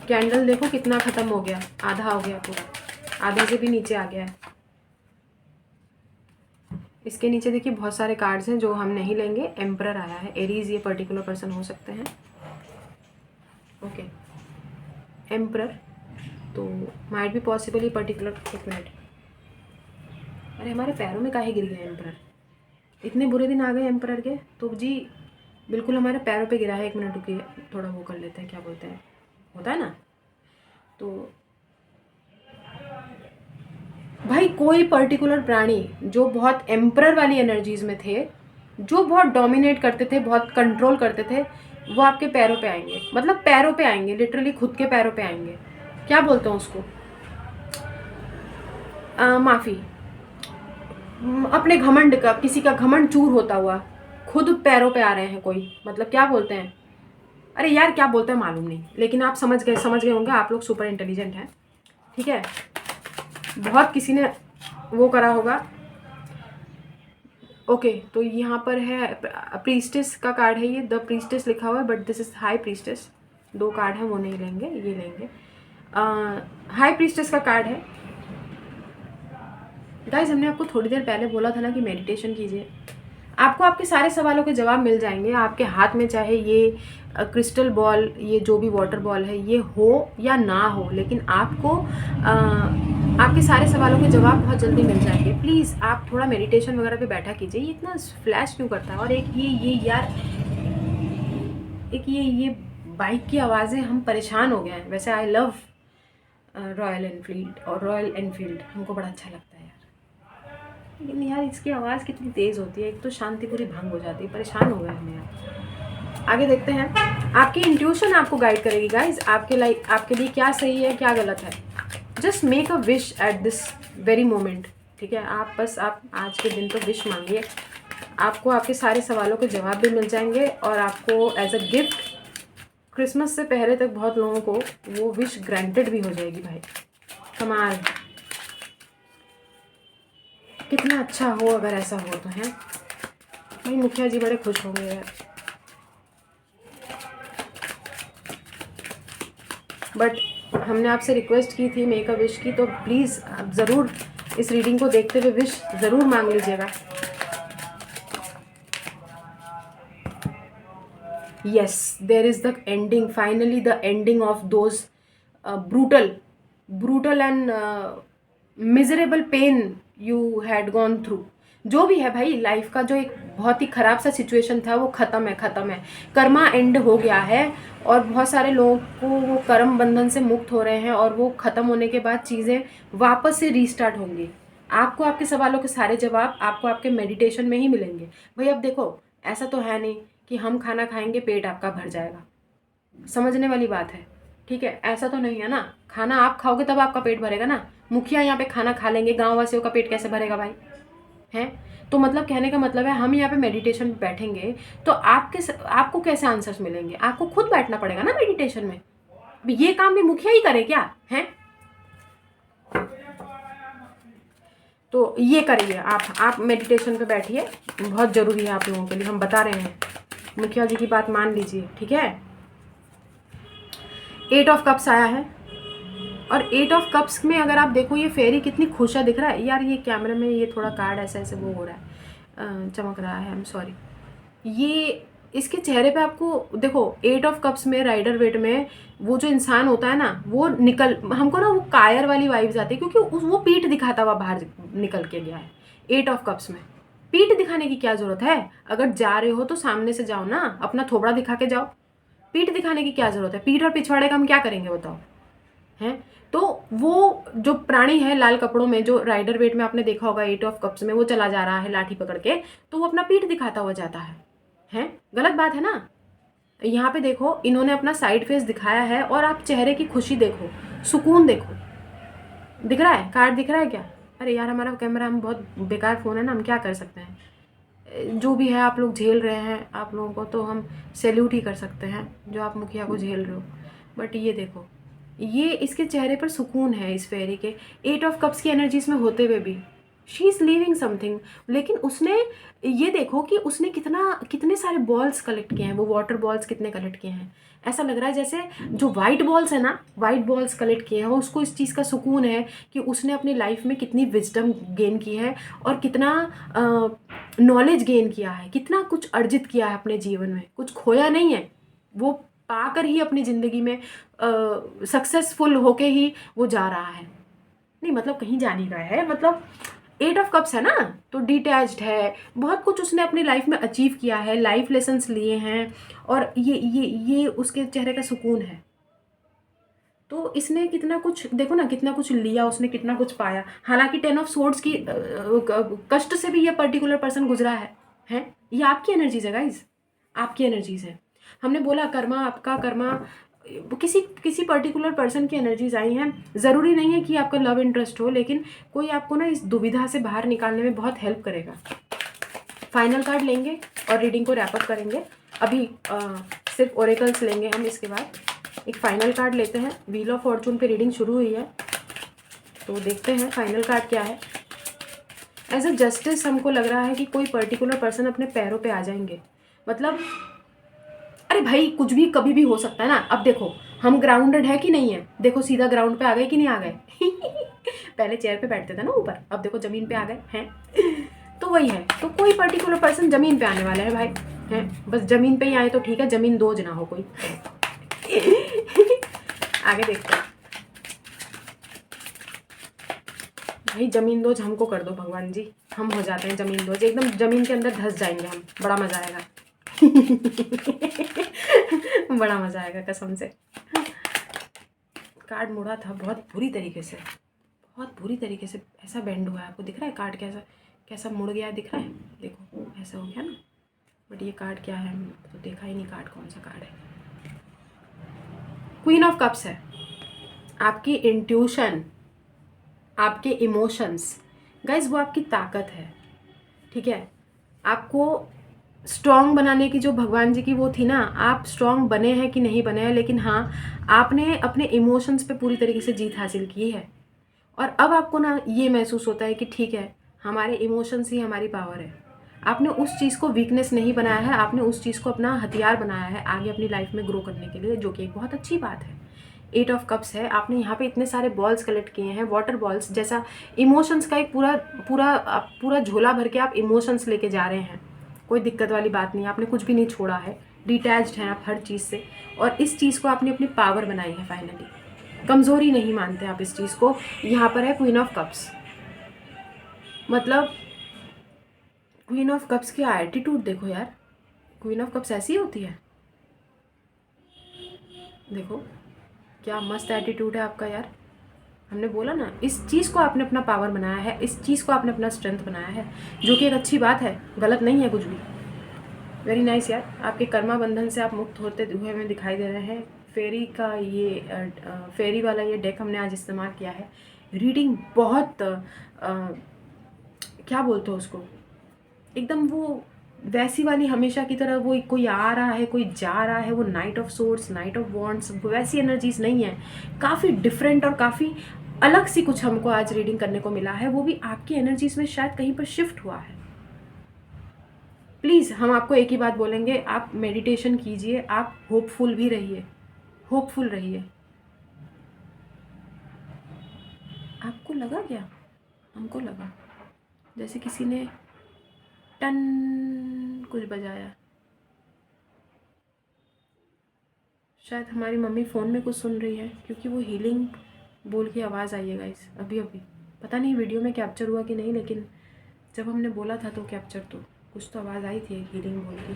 कैंडल देखो कितना ख़त्म हो गया, आधा हो गया पूरा, आधे से भी नीचे आ गया है। इसके नीचे देखिए बहुत सारे कार्ड्स हैं जो हम नहीं लेंगे। एम्परर आया है, एरीज ये पर्टिकुलर पर्सन हो सकते हैं। ओके, एम्परर, तो माइट भी पॉसिबल ही पर्टिकुलर। एक मिनट, अरे हमारे पैरों में काहे गिर गया एम्परर? इतने बुरे दिन आ गए एम्परर के, तो जी बिल्कुल हमारे पैरों पे गिरा है। एक मिनट रुकिए, थोड़ा वो कर लेते हैं, क्या बोलते हैं, होता है ना। तो भाई कोई पर्टिकुलर प्राणी जो बहुत एम्परर वाली एनर्जीज में थे, जो बहुत डोमिनेट करते थे, बहुत कंट्रोल करते थे, वो आपके पैरों पे आएंगे। मतलब पैरों पे आएंगे, लिटरली खुद के पैरों पे आएंगे। क्या बोलते हैं उसको, माफ़ी, अपने घमंड का, किसी का घमंड चूर होता हुआ खुद पैरों पे आ रहे हैं कोई। मतलब क्या बोलते हैं, अरे यार क्या बोलते हैं मालूम नहीं, लेकिन आप समझ गए होंगे। आप लोग सुपर इंटेलिजेंट हैं, ठीक है, बहुत किसी ने वो करा होगा। ओके, तो यहाँ पर है प्रीस्टेस का कार्ड है, ये द प्रीस्टेस लिखा हुआ है, but this is high priestess. 2 card हैं, वो नहीं लेंगे, ये लेंगे। हाई प्रीस्टेस का कार्ड है। गाइस, हमने आपको थोड़ी देर पहले बोला था ना कि मेडिटेशन कीजिए। आपको आपके सारे सवालों के जवाब मिल जाएंगे आपके हाथ में, चाहे ये क्रिस्टल बॉल, ये जो भी वाटर बॉल है, ये हो या ना हो, लेकिन आपको आपके सारे सवालों के जवाब बहुत जल्दी मिल जाएंगे। प्लीज़ आप थोड़ा मेडिटेशन वगैरह पे बैठा कीजिए। ये इतना फ्लैश क्यों करता है? और एक ये यार, एक ये बाइक की आवाज़ें, हम परेशान हो गए हैं। वैसे आई लव रॉयल एनफील्ड, और रॉयल एनफील्ड हमको बड़ा अच्छा लगता है यार, लेकिन यार इसकी आवाज़ कितनी तेज़ होती है, एक तो शांति पूरी भंग हो जाती है। परेशान हो गए हम यार। आगे देखते हैं। आपकी इंट्यूशन आपको गाइड करेगी गाइज, आपके लिए क्या सही है क्या गलत है। Just make a wish at this very moment, ठीक है? आप आज के दिन तो विश मांगिए, आपको आपके सारे सवालों के जवाब भी मिल जाएंगे, और आपको एज अ गिफ्ट क्रिसमस से पहले तक बहुत लोगों को वो विश ग्रांटेड भी हो जाएगी भाई। कमाल, कितना अच्छा हो अगर ऐसा हो तो, है भाई। मुखिया जी बड़े खुश होंगे यार। बट हमने आपसे रिक्वेस्ट की थी मेक अ विश की, तो प्लीज़ आप ज़रूर इस रीडिंग को देखते हुए विश ज़रूर मांग लीजिएगा। yes, there is the ending, finally the ending of those brutal and miserable pain you had gone through। जो भी है भाई, लाइफ का जो एक बहुत ही ख़राब सा सिचुएशन था वो ख़त्म है। कर्मा एंड हो गया है, और बहुत सारे लोगों को वो कर्म बंधन से मुक्त हो रहे हैं, और वो ख़त्म होने के बाद चीज़ें वापस से रीस्टार्ट होंगी। आपको आपके सवालों के सारे जवाब आपको आपके मेडिटेशन में ही मिलेंगे भाई। अब देखो, ऐसा तो है नहीं कि हम खाना खाएंगे पेट आपका भर जाएगा, समझने वाली बात है, ठीक है? ऐसा तो नहीं है ना, खाना आप खाओगे तब आपका पेट भरेगा ना। मुखिया यहाँ पे खाना खा लेंगे, गाँव वासियों का पेट कैसे भरेगा भाई? हैं? तो मतलब कहने का मतलब है, हम यहाँ पे मेडिटेशन में बैठेंगे तो आपको कैसे आंसर्स मिलेंगे? आपको खुद बैठना पड़ेगा ना मेडिटेशन में। ये काम भी मुखिया ही करे क्या? हैं? तो ये करिए, आप मेडिटेशन पे बैठिए, बहुत ज़रूरी है आप लोगों के लिए, हम बता रहे हैं। मुखिया जी की बात मान लीजिए, ठीक है? 8 ऑफ कप्स आया है, और 8 ऑफ कप्स में अगर आप देखो, ये फेरी कितनी खुश है, दिख रहा है यार? ये कैमरे में ये थोड़ा कार्ड ऐसे वो हो रहा है, चमक रहा है, आई एम सॉरी। ये इसके चेहरे पे आपको देखो, 8 ऑफ कप्स में राइडर वेट में वो जो इंसान होता है ना, वो हमको ना वो कायर वाली वाइब्स आती है, क्योंकि वो पीठ दिखाता हुआ बाहर निकल के गया है। 8 ऑफ कप्स में पीठ दिखाने की क्या ज़रूरत है? अगर जा रहे हो तो सामने से जाओ ना, अपना थोबड़ा दिखा के जाओ। पीठ दिखाने की क्या ज़रूरत है? पीठ और पिछवाड़े का हम क्या करेंगे बताओ, हैं? तो वो जो प्राणी है लाल कपड़ों में, जो राइडर वेट में आपने देखा होगा 8 ऑफ कप्स में, वो चला जा रहा है लाठी पकड़ के, तो वो अपना पीठ दिखाता हुआ जाता है। गलत बात है ना? यहाँ पे देखो, इन्होंने अपना साइड फेस दिखाया है, और आप चेहरे की खुशी देखो, सुकून देखो। दिख रहा है? कार्ड दिख रहा है क्या? अरे यार, हमारा कैमरा, हम बहुत बेकार फ़ोन है ना, हम क्या कर सकते हैं? जो भी है आप लोग झेल रहे हैं, आप लोगों को तो हम सैल्यूट ही कर सकते हैं, जो आप मुखिया को झेल रहे हो। बट ये देखो, ये इसके चेहरे पर सुकून है इस फेरी के, 8 ऑफ कप्स की एनर्जी इसमें होते हुए भी। She is living something. लेकिन उसने, ये देखो कि उसने कितने सारे बॉल्स कलेक्ट किए हैं, वो वाटर बॉल्स कितने कलेक्ट किए हैं। ऐसा लग रहा है जैसे जो वाइट बॉल्स है ना, वाइट बॉल्स कलेक्ट किए हैं, वो उसको इस चीज़ का सुकून है कि उसने अपनी लाइफ में कितनी विजडम गेन की है, और कितना नॉलेज गेन किया है, कितना कुछ अर्जित किया है अपने जीवन में। कुछ खोया नहीं है, वो पाकर ही अपनी ज़िंदगी में सक्सेसफुल होके ही वो जा रहा है। नहीं मतलब कहीं जा नहीं रहा है, मतलब 8 ऑफ कप्स है ना, तो डिटैच्ड है, बहुत कुछ उसने अपनी लाइफ में अचीव किया है, लाइफ लेसन्स लिए हैं, और ये उसके चेहरे का सुकून है। तो इसने कितना कुछ, देखो ना, कितना कुछ लिया उसने, कितना कुछ पाया। हालांकि 10 ऑफ सोर्ड्स की कष्ट से भी ये पर्टिकुलर पर्सन गुजरा है। ये आपकी एनर्जीज है गाइज, आपकी एनर्जीज है। हमने बोला कर्मा, आपका कर्मा, किसी पर्टिकुलर पर्सन की एनर्जीज आई हैं। ज़रूरी नहीं है कि आपका लव इंटरेस्ट हो, लेकिन कोई आपको ना इस दुविधा से बाहर निकालने में बहुत हेल्प करेगा। फाइनल कार्ड लेंगे और रीडिंग को रैप अप करेंगे। अभी सिर्फ ओरेकल्स लेंगे हम, इसके बाद एक फाइनल कार्ड लेते हैं। व्हील ऑफ फॉर्चून पे रीडिंग शुरू हुई है, तो देखते हैं फाइनल कार्ड क्या है। एज अ जस्टिस हमको लग रहा है कि कोई पर्टिकुलर पर्सन अपने पैरों पे आ जाएंगे। मतलब अरे भाई, कुछ भी कभी भी हो सकता है ना। अब देखो, हम ग्राउंडेड है कि नहीं है? देखो सीधा ग्राउंड पे आ गए कि नहीं आ गए? पहले चेयर पे बैठते थे ना ऊपर, अब देखो ज़मीन पे आ गए हैं। तो वही है, तो कोई पर्टिकुलर पर्सन ज़मीन पे आने वाला है भाई, हैं बस ज़मीन पे ही आए तो ठीक है, ज़मीन दोज ना हो कोई। आगे देखते हैं भाई, ज़मीन दोज हमको कर दो भगवान जी, हम हो जाते हैं ज़मीन दोज, एकदम ज़मीन के अंदर धंस जाएंगे हम, बड़ा मज़ा आएगा। बड़ा मज़ा आएगा कसम से। कार्ड मुड़ा था बहुत बुरी तरीके से, बहुत बुरी तरीके से ऐसा बेंड हुआ है, आपको दिख रहा है कार्ड कैसा कैसा मुड़ गया दिख रहा है, देखो ऐसा हो गया ना। बट ये कार्ड क्या है तो देखा ही नहीं, कार्ड कौन सा कार्ड है। क्वीन ऑफ कप्स है, आपकी इंट्यूशन, आपके इमोशंस गाइज, वो आपकी ताकत है, ठीक है। आपको स्ट्रॉन्ग बनाने की जो भगवान जी की वो थी ना, आप स्ट्रॉन्ग बने हैं कि नहीं बने हैं, लेकिन हाँ आपने अपने इमोशंस पे पूरी तरीके से जीत हासिल की है। और अब आपको ना ये महसूस होता है कि ठीक है, हमारे इमोशंस ही हमारी पावर है। आपने उस चीज़ को वीकनेस नहीं बनाया है, आपने उस चीज़ को अपना हथियार बनाया है आगे अपनी लाइफ में ग्रो करने के लिए, जो कि एक बहुत अच्छी बात है। 8 ऑफ कप्स है, आपने यहाँ पे इतने सारे बॉल्स कलेक्ट किए हैं, वाटर बॉल्स जैसा, इमोशंस का एक पूरा पूरा पूरा झोला भर के आप इमोशंस लेके जा रहे हैं। कोई दिक्कत वाली बात नहीं, आपने कुछ भी नहीं छोड़ा है, डिटैच्ड हैं आप हर चीज़ से, और इस चीज़ को आपने अपनी पावर बनाई है फाइनली। कमज़ोरी नहीं मानते आप इस चीज़ को। यहाँ पर है क्वीन ऑफ कप्स, मतलब क्वीन ऑफ कप्स की एटीट्यूड देखो यार, क्वीन ऑफ कप्स ऐसी होती है, देखो क्या मस्त एटीट्यूड है आपका यार। हमने बोला ना, इस चीज़ को आपने अपना पावर बनाया है, इस चीज़ को आपने अपना स्ट्रेंथ बनाया है, जो कि एक अच्छी बात है, गलत नहीं है कुछ भी। वेरी नाइस यार, आपके कर्मा बंधन से आप मुक्त होते हुए हमें दिखाई दे रहे हैं। फेरी का ये फेरी वाला ये डेक हमने आज इस्तेमाल किया है। रीडिंग बहुत क्या बोलते हो उसको, एकदम वो वैसी वाली हमेशा की तरह, वो कोई आ रहा है कोई जा रहा है, वो night of swords, night of wands, वैसी एनर्जीज नहीं है। काफ़ी डिफरेंट और काफ़ी अलग सी कुछ हमको आज रीडिंग करने को मिला है, वो भी आपकी एनर्जीज में शायद कहीं पर शिफ्ट हुआ है। प्लीज़ हम आपको एक ही बात बोलेंगे, आप मेडिटेशन कीजिए, आप होपफुल भी रहिए, होपफुल रहिए। आपको लगा क्या, हमको लगा जैसे किसी ने टन कुछ बजाया, शायद हमारी मम्मी फ़ोन में कुछ सुन रही है, क्योंकि वो हीलिंग बोल के आवाज़ आई है गाइस अभी अभी। पता नहीं वीडियो में कैप्चर हुआ कि नहीं, लेकिन जब हमने बोला था तो कैप्चर तो कुछ तो आवाज़ आई थी हीलिंग बोल के।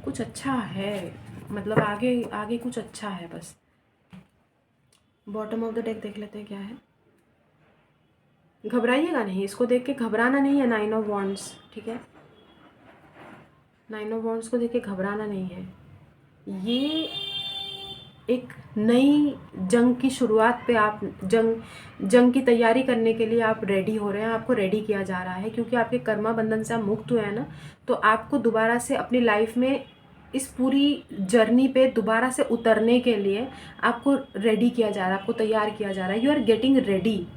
कुछ अच्छा है, मतलब आगे आगे कुछ अच्छा है बस। बॉटम ऑफ द डेक देख लेते हैं क्या है। घबराइएगा नहीं, इसको देख के घबराना नहीं है। 9 ऑफ वॉन्ड्स, ठीक है, 9 ऑफ वॉन्ड्स को देख के घबराना नहीं है। ये एक नई जंग की शुरुआत पे आप जंग की तैयारी करने के लिए आप रेडी हो रहे हैं, आपको रेडी किया जा रहा है, क्योंकि आपके कर्मा बंधन से आप मुक्त हुए हैं ना, तो आपको दोबारा से अपनी लाइफ में इस पूरी जर्नी पे दोबारा से उतरने के लिए आपको रेडी किया जा रहा है, आपको तैयार किया जा रहा है। You are getting ready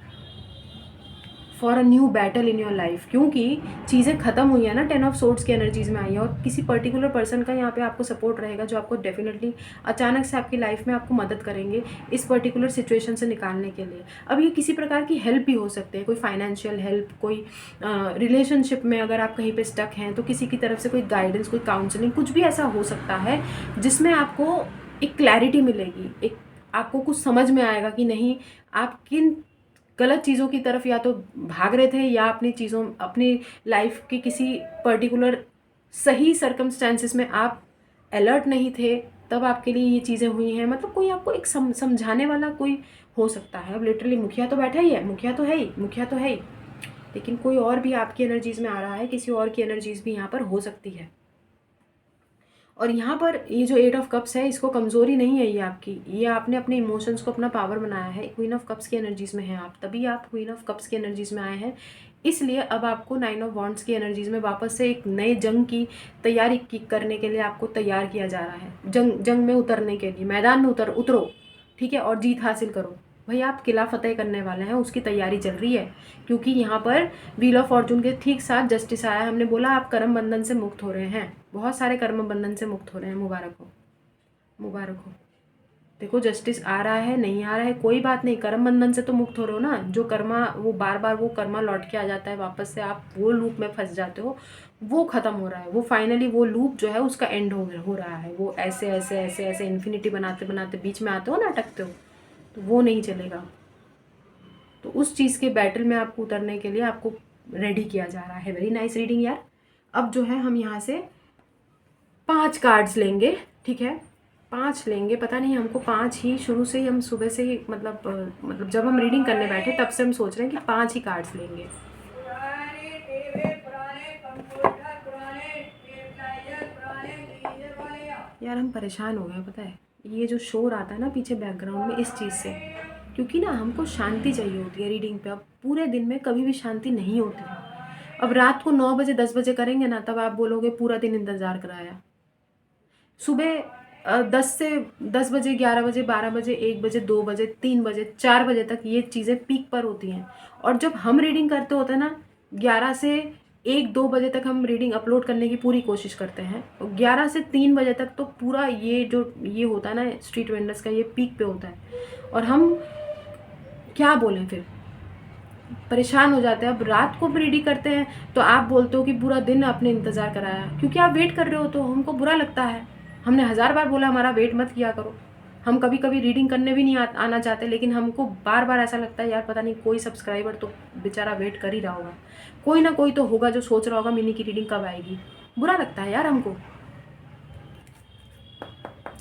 for a new battle in your life, क्योंकि चीज़ें खत्म हुई है ना, 10 ऑफ सोर्ड्स की एनर्जीज में आई है, और किसी पर्टिकुलर पर्सन का यहाँ पे आपको सपोर्ट रहेगा, जो आपको डेफिनेटली अचानक से आपकी लाइफ में आपको मदद करेंगे इस पर्टिकुलर सिचुएशन से निकालने के लिए। अब ये किसी प्रकार की हेल्प भी हो सकती है, कोई फाइनेंशियल हेल्प, कोई रिलेशनशिप में अगर आप कहीं पर स्टक हैं तो किसी की तरफ से कोई गाइडेंस, कोई काउंसलिंग, कुछ भी ऐसा हो सकता है जिसमें आपको एक क्लैरिटी मिलेगी, एक आपको कुछ समझ में आएगा कि नहीं आप किन गलत चीज़ों की तरफ या तो भाग रहे थे, या अपनी चीज़ों अपनी लाइफ के किसी पर्टिकुलर सही सर्कमस्टेंसेस में आप अलर्ट नहीं थे, तब आपके लिए ये चीज़ें हुई हैं। मतलब कोई आपको एक समझाने वाला कोई हो सकता है। अब लिटरली मुखिया तो बैठा ही है, मुखिया तो है ही, मुखिया तो है ही, लेकिन कोई और भी आपकी एनर्जीज़ में आ रहा है, किसी और की एनर्जीज़ भी यहाँ पर हो सकती है। और यहाँ पर ये जो 8 ऑफ कप्स है, इसको कमज़ोरी नहीं है ये आपकी, ये आपने अपने इमोशंस को अपना पावर बनाया है। क्वीन ऑफ कप्स की एनर्जीज़ में हैं आप, तभी आप क्वीन ऑफ कप्स की एनर्जीज़ में आए हैं। इसलिए अब आपको 9 ऑफ वॉन्ड्स की एनर्जीज़ में वापस से एक नए जंग की तैयारी करने के लिए आपको तैयार किया जा रहा है। जंग में उतरने के लिए मैदान में उतरो, ठीक है, और जीत हासिल करो। भाई आप किला फतेह करने वाले हैं, उसकी तैयारी चल रही है, क्योंकि यहाँ पर व्हील ऑफ फॉर्चून के ठीक साथ जस्टिस आया है। हमने बोला आप कर्म बंधन से मुक्त हो रहे हैं, बहुत सारे कर्म बंधन से मुक्त हो रहे हैं। मुबारक हो, मुबारक हो। देखो जस्टिस आ रहा है नहीं आ रहा है कोई बात नहीं, कर्म बंधन से तो मुक्त हो रहे हो ना। जो कर्मा वो बार बार वो कर्मा लौट के आ जाता है वापस से, आप वो लूप में फंस जाते हो, वो खत्म हो रहा है। वो फाइनली वो लूप जो है उसका एंड हो रहा है। वो ऐसे ऐसे ऐसे ऐसे इन्फिनिटी बनाते बनाते बीच में आते हो ना, अटकते हो, तो वो नहीं चलेगा। तो उस चीज़ के बैटल में आपको उतरने के लिए आपको रेडी किया जा रहा है। वेरी नाइस रीडिंग यार। अब जो है हम यहाँ से 5 कार्ड्स लेंगे, ठीक है, 5 लेंगे। पता नहीं हमको 5 ही शुरू से ही, हम सुबह से ही मतलब जब हम रीडिंग करने बैठे तब से हम सोच रहे हैं कि 5 ही कार्ड्स लेंगे। यार हम परेशान हो गए पता है, ये जो शोर आता है ना पीछे बैकग्राउंड में, इस चीज़ से। क्योंकि ना हमको शांति चाहिए होती है रीडिंग पे। अब पूरे दिन में कभी भी शांति नहीं होती है। अब रात को 9 बजे 10 बजे करेंगे ना, तब आप बोलोगे पूरा दिन इंतज़ार कराया। सुबह 10 बजे 11 बजे 12 बजे 1 बजे 2 बजे 3 बजे 4 बजे तक ये चीज़ें पीक पर होती हैं। और जब हम रीडिंग करते होते हैं ना, 11 से 1-2 बजे तक हम रीडिंग अपलोड करने की पूरी कोशिश करते हैं, और 11 से 3 बजे तक तो पूरा ये जो ये होता है ना स्ट्रीट वेंडर्स का, ये पीक पे होता है। और हम क्या बोलें फिर, परेशान हो जाते हैं। अब रात को भी रीडिंग करते हैं तो आप बोलते हो कि पूरा दिन आपने इंतज़ार कराया, क्योंकि आप वेट कर रहे हो तो हमको बुरा लगता है। हमने 1000 बार बोला हमारा वेट मत किया करो। हम कभी कभी रीडिंग करने भी नहीं आना चाहते, लेकिन हमको बार बार ऐसा लगता है यार पता नहीं कोई सब्सक्राइबर तो बेचारा वेट कर ही रहा होगा, कोई ना कोई तो होगा जो सोच रहा होगा मिनी की रीडिंग कब आएगी। बुरा लगता है यार हमको।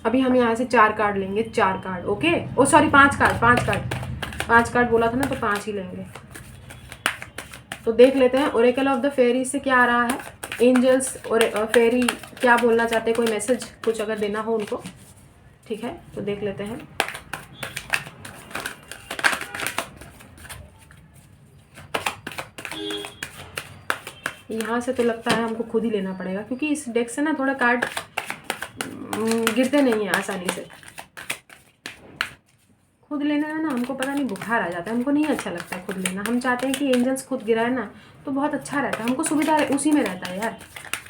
अभी हम यहाँ से 4 कार्ड लेंगे, 4 कार्ड, ओके, ओ सॉरी 5 कार्ड, 5 कार्ड बोला था ना, तो 5 ही लेंगे। तो देख लेते हैं ओरेकल ऑफ द फेरी से क्या आ रहा है। एंजल्स और फेरी क्या बोलना चाहते हैं, कोई मैसेज कुछ अगर देना हो उनको, ठीक है, तो देख लेते हैं। यहाँ से तो लगता है हमको खुद ही लेना पड़ेगा, क्योंकि इस डेक से ना थोड़ा कार्ड गिरते नहीं है आसानी से। खुद लेने में ना हमको पता नहीं बुखार आ जाता है, हमको नहीं अच्छा लगता है खुद लेना। हम चाहते हैं कि एंजल्स खुद गिराए ना तो बहुत अच्छा रहता है, हमको सुविधा उसी में रहता है यार।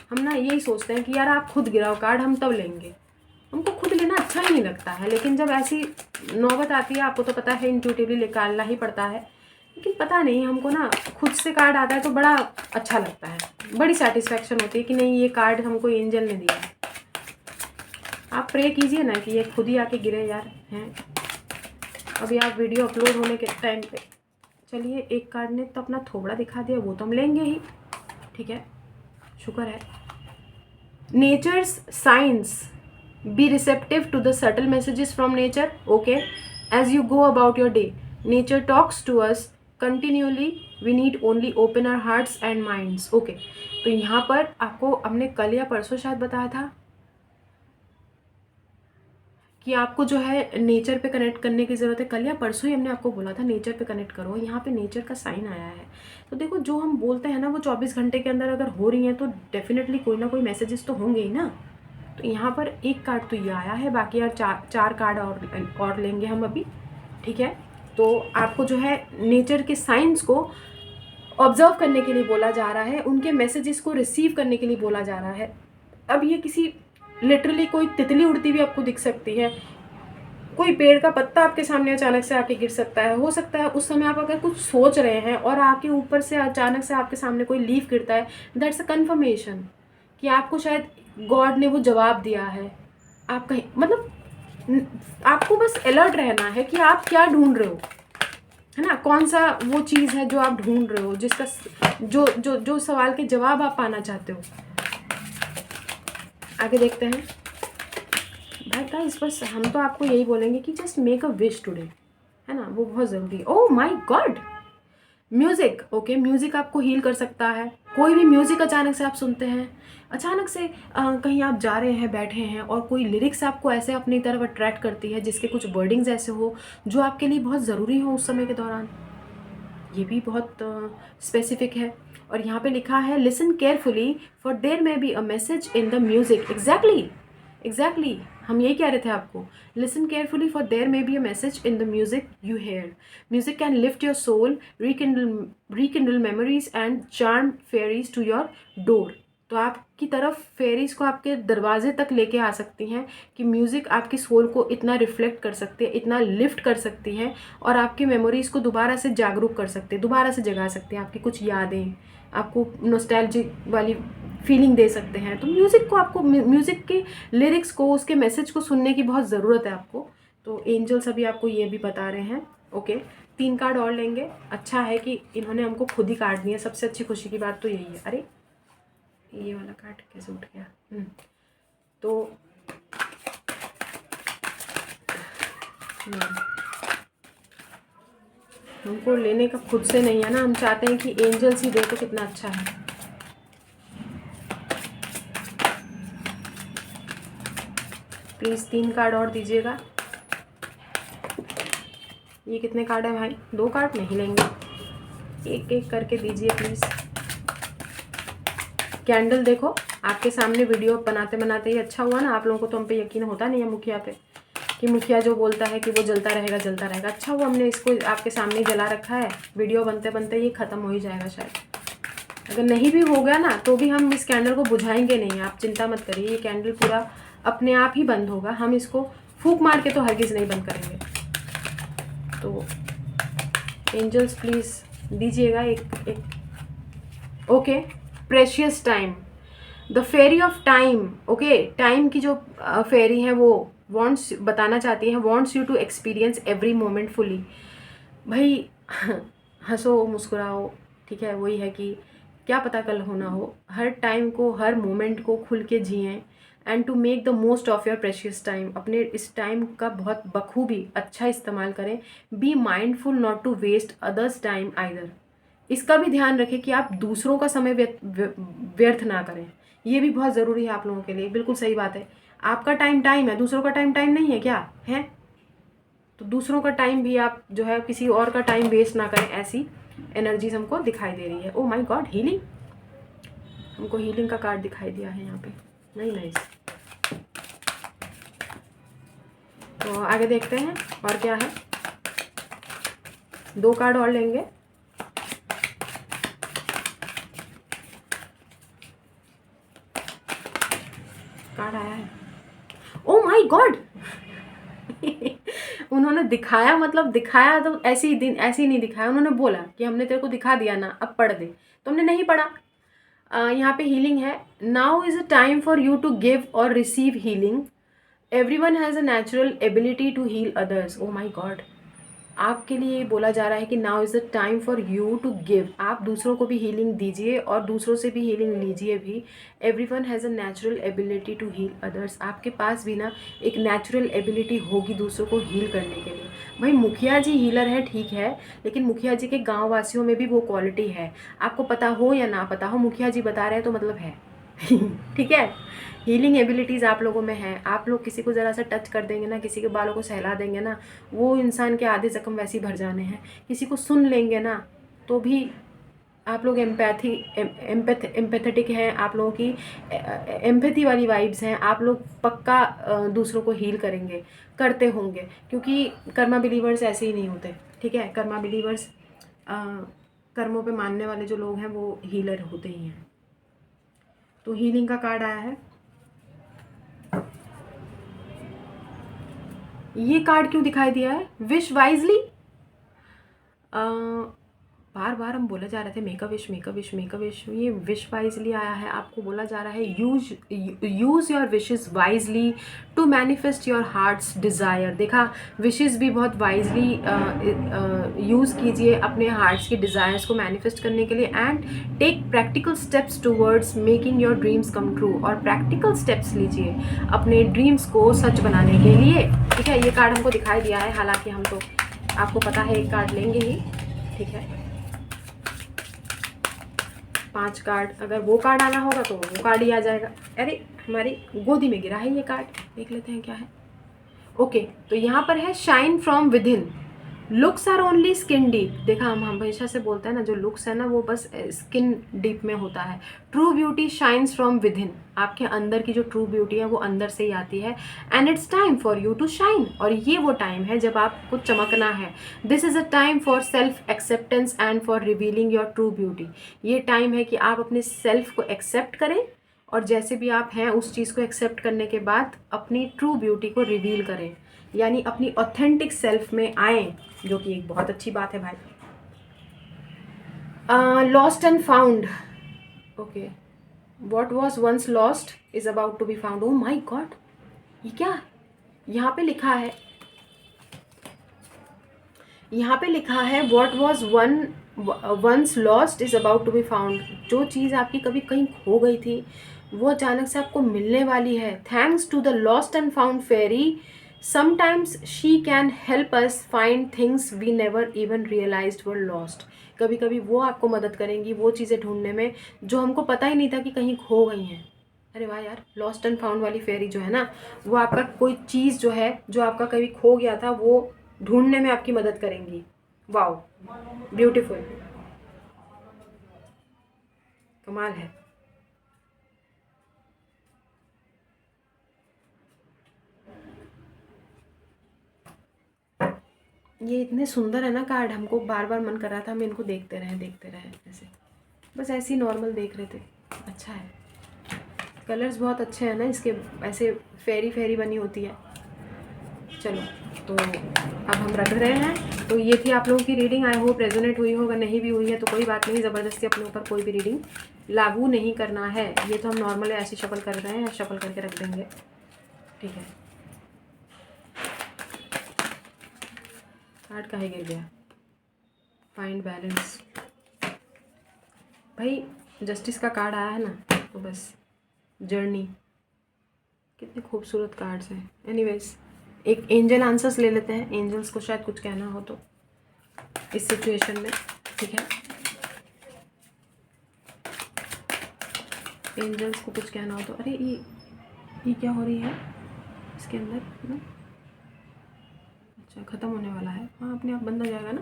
हम ना यही सोचते हैं कि यार आप खुद गिराओ कार्ड, हम तब लेंगे। हमको खुद लेना अच्छा ही नहीं लगता है, लेकिन जब ऐसी नौबत आती है, आपको तो पता है इंट्यूटिवली निकालना ही पड़ता है। लेकिन पता नहीं हमको ना खुद से कार्ड आता है तो बड़ा अच्छा लगता है, बड़ी सेटिस्फेक्शन होती है कि नहीं ये कार्ड हमको एंजल ने दिया है। आप प्रे कीजिए ना कि ये खुद ही आके गिरे यार हैं। अभी आप वीडियो अपलोड होने के टाइम पे, चलिए एक कार्ड ने तो अपना थोबड़ा दिखा दिया, वो तो हम लेंगे ही, ठीक है, शुक्र है। Nature's science, be receptive to the subtle messages from nature, okay, as you go about your day nature talks to us continuously, we need only open our hearts and minds, okay. तो यहाँ पर आपको हमने कल या परसों शायद बताया था कि आपको जो है नेचर पे कनेक्ट करने की ज़रूरत है। कल या परसों ही हमने आपको बोला था नेचर पे कनेक्ट करो। यहाँ पे नेचर का साइन आया है। तो देखो जो हम बोलते हैं ना वो 24 घंटे के अंदर अगर हो रही हैं तो डेफिनेटली कोई ना कोई मैसेजेस तो होंगे ही ना। तो यहाँ पर एक कार्ड तो ये आया है, बाकी यार चार कार्ड और लेंगे हम अभी, ठीक है। तो आपको जो है नेचर के साइंस को ऑब्जर्व करने के लिए बोला जा रहा है, उनके मैसेजेस को रिसीव करने के लिए बोला जा रहा है। अब ये किसी लिटरली कोई तितली उड़ती हुई आपको दिख सकती है, कोई पेड़ का पत्ता आपके सामने अचानक से आके गिर सकता है। हो सकता है उस समय आप अगर कुछ सोच रहे हैं और आके ऊपर से अचानक से आपके सामने कोई लीफ गिरता है, दैट्स अ कन्फर्मेशन कि आपको शायद गॉड ने वो जवाब दिया है। आप कहीं मतलब आपको बस अलर्ट रहना है कि आप क्या ढूंढ रहे हो, है ना, कौन सा वो चीज़ है जो आप ढूंढ रहे हो, जिसका जो सवाल के जवाब आप पाना चाहते हो। आगे देखते हैं भाई गाइस, बस हम तो आपको यही बोलेंगे कि just make a wish today, है ना, वो बहुत ज़रूरी है। Oh my God, music, okay, music आपको हील कर सकता है। कोई भी म्यूज़िक अचानक से आप सुनते हैं, अचानक से कहीं आप जा रहे हैं बैठे हैं और कोई लिरिक्स आपको ऐसे अपनी तरफ अट्रैक्ट करती है जिसके कुछ वर्डिंग्स ऐसे हो जो आपके लिए बहुत ज़रूरी हो उस समय के दौरान, ये भी बहुत स्पेसिफिक है। और यहाँ पे लिखा है listen carefully for there may be a message in the music. Exactly हम यही कह रहे थे आपको, listen carefully for there may be a message in the music you hear. Music can lift your soul, rekindle memories and charm fairies to your door. तो आपकी तरफ fairies को आपके दरवाजे तक लेके आ सकती हैं कि म्यूज़िक आपकी सोल को इतना रिफ्लेक्ट कर सकती है, इतना लिफ्ट कर सकती है और आपकी मेमोरीज़ को दोबारा से जागरूक कर सकते हैं, दोबारा से जगा सकते हैं, आपकी कुछ यादें, आपको नॉस्टैल्जिक वाली फीलिंग दे सकते हैं। तो म्यूज़िक को आपको म्यूज़िक के लिरिक्स को, उसके मैसेज को सुनने की बहुत ज़रूरत है आपको। तो एंजल्स अभी आपको ये भी बता रहे हैं। ओके, 3 कार्ड और लेंगे। अच्छा है कि इन्होंने हमको खुद ही कार्ड दिए, सबसे अच्छी खुशी की बात तो यही है। अरे ये वाला कार्ड कैसे उठ गया? तो हमको लेने का खुद से नहीं है ना, हम चाहते हैं कि एंजल्स ही दे तो कितना अच्छा है। प्लीज़ 3 कार्ड और दीजिएगा। ये कितने कार्ड है भाई? 2 कार्ड नहीं लेंगे, एक एक करके दीजिए प्लीज़। कैंडल देखो, आपके सामने वीडियो बनाते बनाते ही अच्छा हुआ ना। आप लोगों को तो हम पे यकीन होता नहीं है मुखिया पे, कि मुखिया जो बोलता है कि वो जलता रहेगा जलता रहेगा। अच्छा हुआ हमने इसको आपके सामने जला रखा है। वीडियो बनते बनते ये ख़त्म हो ही जाएगा शायद। अगर नहीं भी हो गया ना तो भी हम इस कैंडल को बुझाएंगे नहीं, आप चिंता मत करिए। ये कैंडल पूरा अपने आप ही बंद होगा, हम इसको फूंक मार के तो हरगिज़ नहीं बंद करेंगे। तो एंजल्स प्लीज़ दीजिएगा एक। Okay, precious time, the fairy of time. Okay, time की जो फेरी है वो वॉन्ट्स बताना चाहती है, wants you to experience every moment fully. भाई हंसो मुस्कुराओ, ठीक है, वही है कि क्या पता कल होना हो। हर टाइम को, हर मोमेंट को खुल के जिएँ and to make the most of your precious time. अपने इस टाइम का बहुत बखूबी अच्छा इस्तेमाल करें। Be mindful not to waste others time either. इसका भी ध्यान रखें कि आप दूसरों का समय व्यर्थ ना करें। ये भी बहुत ज़रूरी है आप लोगों के लिए। बिल्कुल सही बात है, आपका टाइम टाइम है, दूसरों का टाइम टाइम नहीं है क्या है? तो दूसरों का टाइम भी आप जो है किसी और का टाइम वेस्ट ना करें। ऐसी एनर्जीज हमको दिखाई दे रही है। ओ माय गॉड, हीलिंग, हमको हीलिंग का कार्ड दिखाई दिया है यहाँ पे। नहीं नाइस। तो आगे देखते हैं और क्या है। 2 कार्ड और लेंगे। कार्ड आया है। ओ माय गॉड उन्होंने दिखाया, मतलब दिखाया तो ऐसे ही दिन ऐसे ही नहीं दिखाया। उन्होंने बोला कि हमने तेरे को दिखा दिया ना, अब पढ़ दे। तो हमने नहीं पढ़ा। यहाँ पे हीलिंग है। Now is a time for you to give और receive healing. Everyone has a natural ability to heal others. Oh my god, आपके लिए बोला जा रहा है कि now is the time for you to give. आप दूसरों को भी हीलिंग दीजिए और दूसरों से भी हीलिंग लीजिए भी। Everyone has a natural ability to heal others. आपके पास भी ना एक नेचुरल एबिलिटी होगी दूसरों को हील करने के लिए। भाई मुखिया जी हीलर है, ठीक है, लेकिन मुखिया जी के गाँव वासियों में भी वो क्वालिटी है। आपको पता हो या ना पता हो, मुखिया जी बता रहे हैं तो मतलब है ठीक है, हीलिंग एबिलिटीज़ आप लोगों में है। आप लोग किसी को ज़रा सा टच कर देंगे ना, किसी के बालों को सहला देंगे ना, वो इंसान के आधे ज़ख्म वैसे ही भर जाने हैं। किसी को सुन लेंगे ना तो भी आप लोग एम्पैथेटिक हैं, आप लोगों की एम्पैथी वाली वाइब्स हैं। आप लोग पक्का दूसरों को हील करेंगे, करते होंगे, क्योंकि कर्मा बिलीवर्स ऐसे ही नहीं होते, ठीक है। कर्मा बिलीवर्स, कर्मों पे मानने वाले जो लोग हैं वो हीलर होते ही हैं। तो हीलिंग का कार्ड आया है। ये कार्ड क्यों दिखाई दिया है? Wish wisely. बार बार हम बोले जा रहे थे make a wish make a wish make a wish, ये विश वाइजली आया है। आपको बोला जा रहा है use your wishes wisely to manifest your heart's desire. देखा, विशेस भी बहुत वाइजली यूज़ कीजिए अपने हार्ट्स के डिज़ायर्स को मैनिफेस्ट करने के लिए। And take practical steps towards making your dreams come true. और प्रैक्टिकल स्टेप्स लीजिए अपने ड्रीम्स को सच बनाने के लिए, ठीक है। ये कार्ड हमको दिखाई दिया है, हालांकि हम तो आपको पता है एक कार्ड लेंगे ही, ठीक है। 5 कार्ड, अगर वो कार्ड आना होगा तो वो कार्ड ही आ जाएगा। अरे हमारी गोदी में गिरा है ये कार्ड, देख लेते हैं क्या है। ओके, तो यहाँ पर है shine from within, looks are only skin deep. देखा, हम हमेशा से बोलते हैं ना, जो लुक्स है ना वो बस स्किन डीप में होता है। True beauty shines from with in. आपके अंदर की जो ट्रू ब्यूटी है वो अंदर से ही आती है। And it's time for you to shine. और ये वो टाइम है जब आपको चमकना है। This is a time for self acceptance and for revealing your true beauty. ये टाइम है कि आप अपने सेल्फ को एक्सेप्ट करें और जैसे भी आप हैं उस चीज़ को एक्सेप्ट करने के बाद अपनी ट्रू ब्यूटी को रिवील करें, यानी अपनी ऑथेंटिक सेल्फ में आएँ, जो कि एक बहुत अच्छी बात है भाई। Lost and found, okay, what was once lost is about to be found. Oh my god, ये क्या यहाँ पे लिखा है? यहाँ पे लिखा है what was once lost is about to be found. जो चीज़ आपकी कभी कहीं खो गई थी वो अचानक से आपको मिलने वाली है। Thanks to the lost and found fairy, sometimes she can help us find things we never even realised were lost. कभी कभी वो आपको मदद करेंगी वो चीज़ें ढूंढने में जो हमको पता ही नहीं था कि कहीं खो गई हैं। अरे वाह यार, लॉस्ट एंड फाउंड वाली फेरी जो है ना, वो आपका कोई चीज़ जो है जो आपका कभी खो गया था वो ढूंढने में आपकी मदद करेंगी। वाओ, ब्यूटीफुल, कमाल है। ये इतने सुंदर है ना कार्ड, हमको बार बार मन कर रहा था हम इनको देखते रहें ऐसे, बस ऐसे ही नॉर्मल देख रहे थे। अच्छा है, कलर्स बहुत अच्छे हैं ना इसके, ऐसे फेरी फेरी बनी होती है। चलो तो अब हम रख रहे हैं। तो ये थी आप लोगों की रीडिंग, आई होप रेजोनेट हुई होगा, नहीं भी हुई है तो कोई बात नहीं, ज़बरदस्ती अपने ऊपर कोई भी रीडिंग लागू नहीं करना है। ये तो हम नॉर्मल ऐसे शफल कर रहे हैं, शफल करके रख देंगे, ठीक है। कार्ड काहे गिर गया? फाइंड बैलेंस, भाई जस्टिस का कार्ड आया है ना, तो बस जर्नी, कितने खूबसूरत कार्ड्स हैं। एनीवेज, एक एंजल आंसर्स ले लेते हैं, एंजल्स को शायद कुछ कहना हो तो इस सिचुएशन में, ठीक है। एंजल्स को कुछ कहना हो तो, अरे ये क्या हो रही है इसके अंदर ना? अच्छा, ख़त्म होने वाला है, हाँ अपने आप बंद हो जाएगा ना।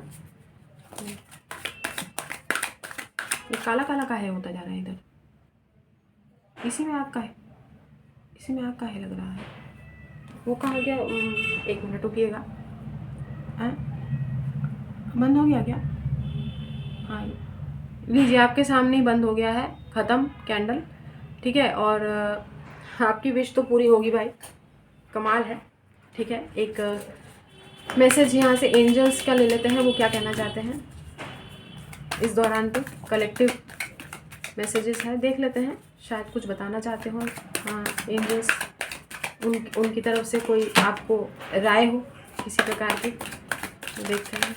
ये काला काला काहे होता जा रहा है इधर? इसी में आग का है, इसी में आग काहे लग रहा है? वो कहाँ गया? एक मिनट रुकिएगा। हाँ, बंद हो गया क्या? हाँ, लीजिए आपके सामने ही बंद हो गया है, ख़त्म कैंडल, ठीक है। और आपकी विश तो पूरी होगी भाई, कमाल है, ठीक है। एक मैसेज यहाँ से एंजल्स का ले लेते हैं, वो क्या कहना चाहते हैं इस दौरान पे। कलेक्टिव मैसेजेस है, देख लेते हैं, शायद कुछ बताना चाहते हो। हाँ, एंजल्स उनकी तरफ से कोई आपको राय हो किसी प्रकार की, तो देखते हैं।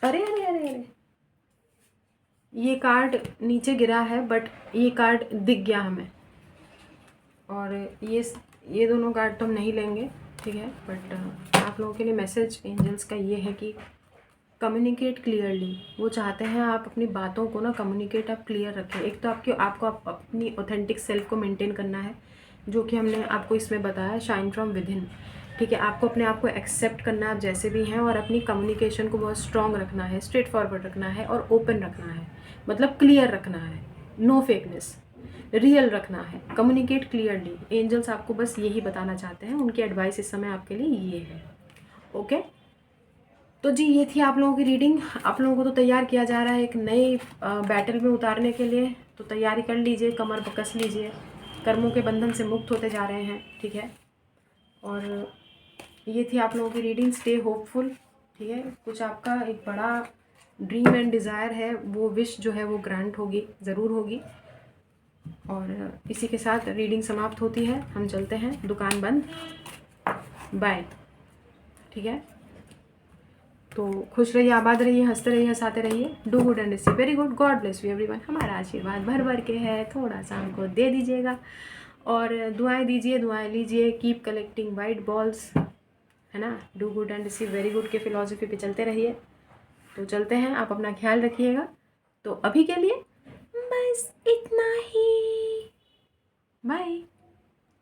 अरे अरे अरे अरे, ये कार्ड नीचे गिरा है बट ये कार्ड दिख गया हमें, और ये दोनों कार्ड तो हम नहीं लेंगे, ठीक है। बट आप लोगों के लिए मैसेज एंजल्स का ये है कि कम्युनिकेट क्लियरली। वो चाहते हैं आप अपनी बातों को ना कम्युनिकेट आप क्लियर रखें। एक तो आपको अपनी ऑथेंटिक सेल्फ को मेंटेन करना है, जो कि हमने आपको इसमें बताया, शाइन फ्रॉम विद इन, ठीक है। आपको अपने आप को एक्सेप्ट करना है आप जैसे भी हैं, और अपनी कम्युनिकेशन को बहुत स्ट्रॉन्ग रखना है, स्ट्रेट फॉरवर्ड रखना है और ओपन रखना है, मतलब क्लियर रखना है, नो फेकनेस, रियल रखना है, कम्युनिकेट क्लियरली। एंजल्स आपको बस यही बताना चाहते हैं, उनकी एडवाइस इस समय आपके लिए ये है, ओके। तो जी ये थी आप लोगों की रीडिंग। आप लोगों को तो तैयार किया जा रहा है एक नई बैटल में उतारने के लिए, तो तैयारी कर लीजिए, कमर कस लीजिए, कर्मों के बंधन से मुक्त होते जा रहे हैं, ठीक है। और ये थी आप लोगों की रीडिंग, स्टे होपफुल, ठीक है। कुछ आपका एक बड़ा ड्रीम एंड डिज़ायर है, वो विश जो है वो ग्रांट होगी, ज़रूर होगी। और इसी के साथ रीडिंग समाप्त होती है, हम चलते हैं, दुकान बंद, बाय, ठीक है। तो खुश रहिए, आबाद रहिए, हंसते रहिए, हंसाते रहिए, do good and receive very good, God bless you everyone. हमारा आशीर्वाद भर भर के है, थोड़ा सा हमको दे दीजिएगा और दुआएं दीजिए, दुआएं लीजिए, कीप कलेक्टिंग वाइट बॉल्स, है ना। Do good and receive very good के फिलॉसफी पे चलते रहिए। तो चलते हैं, आप अपना ख्याल रखिएगा। तो अभी के लिए बस इतना ही, बाय।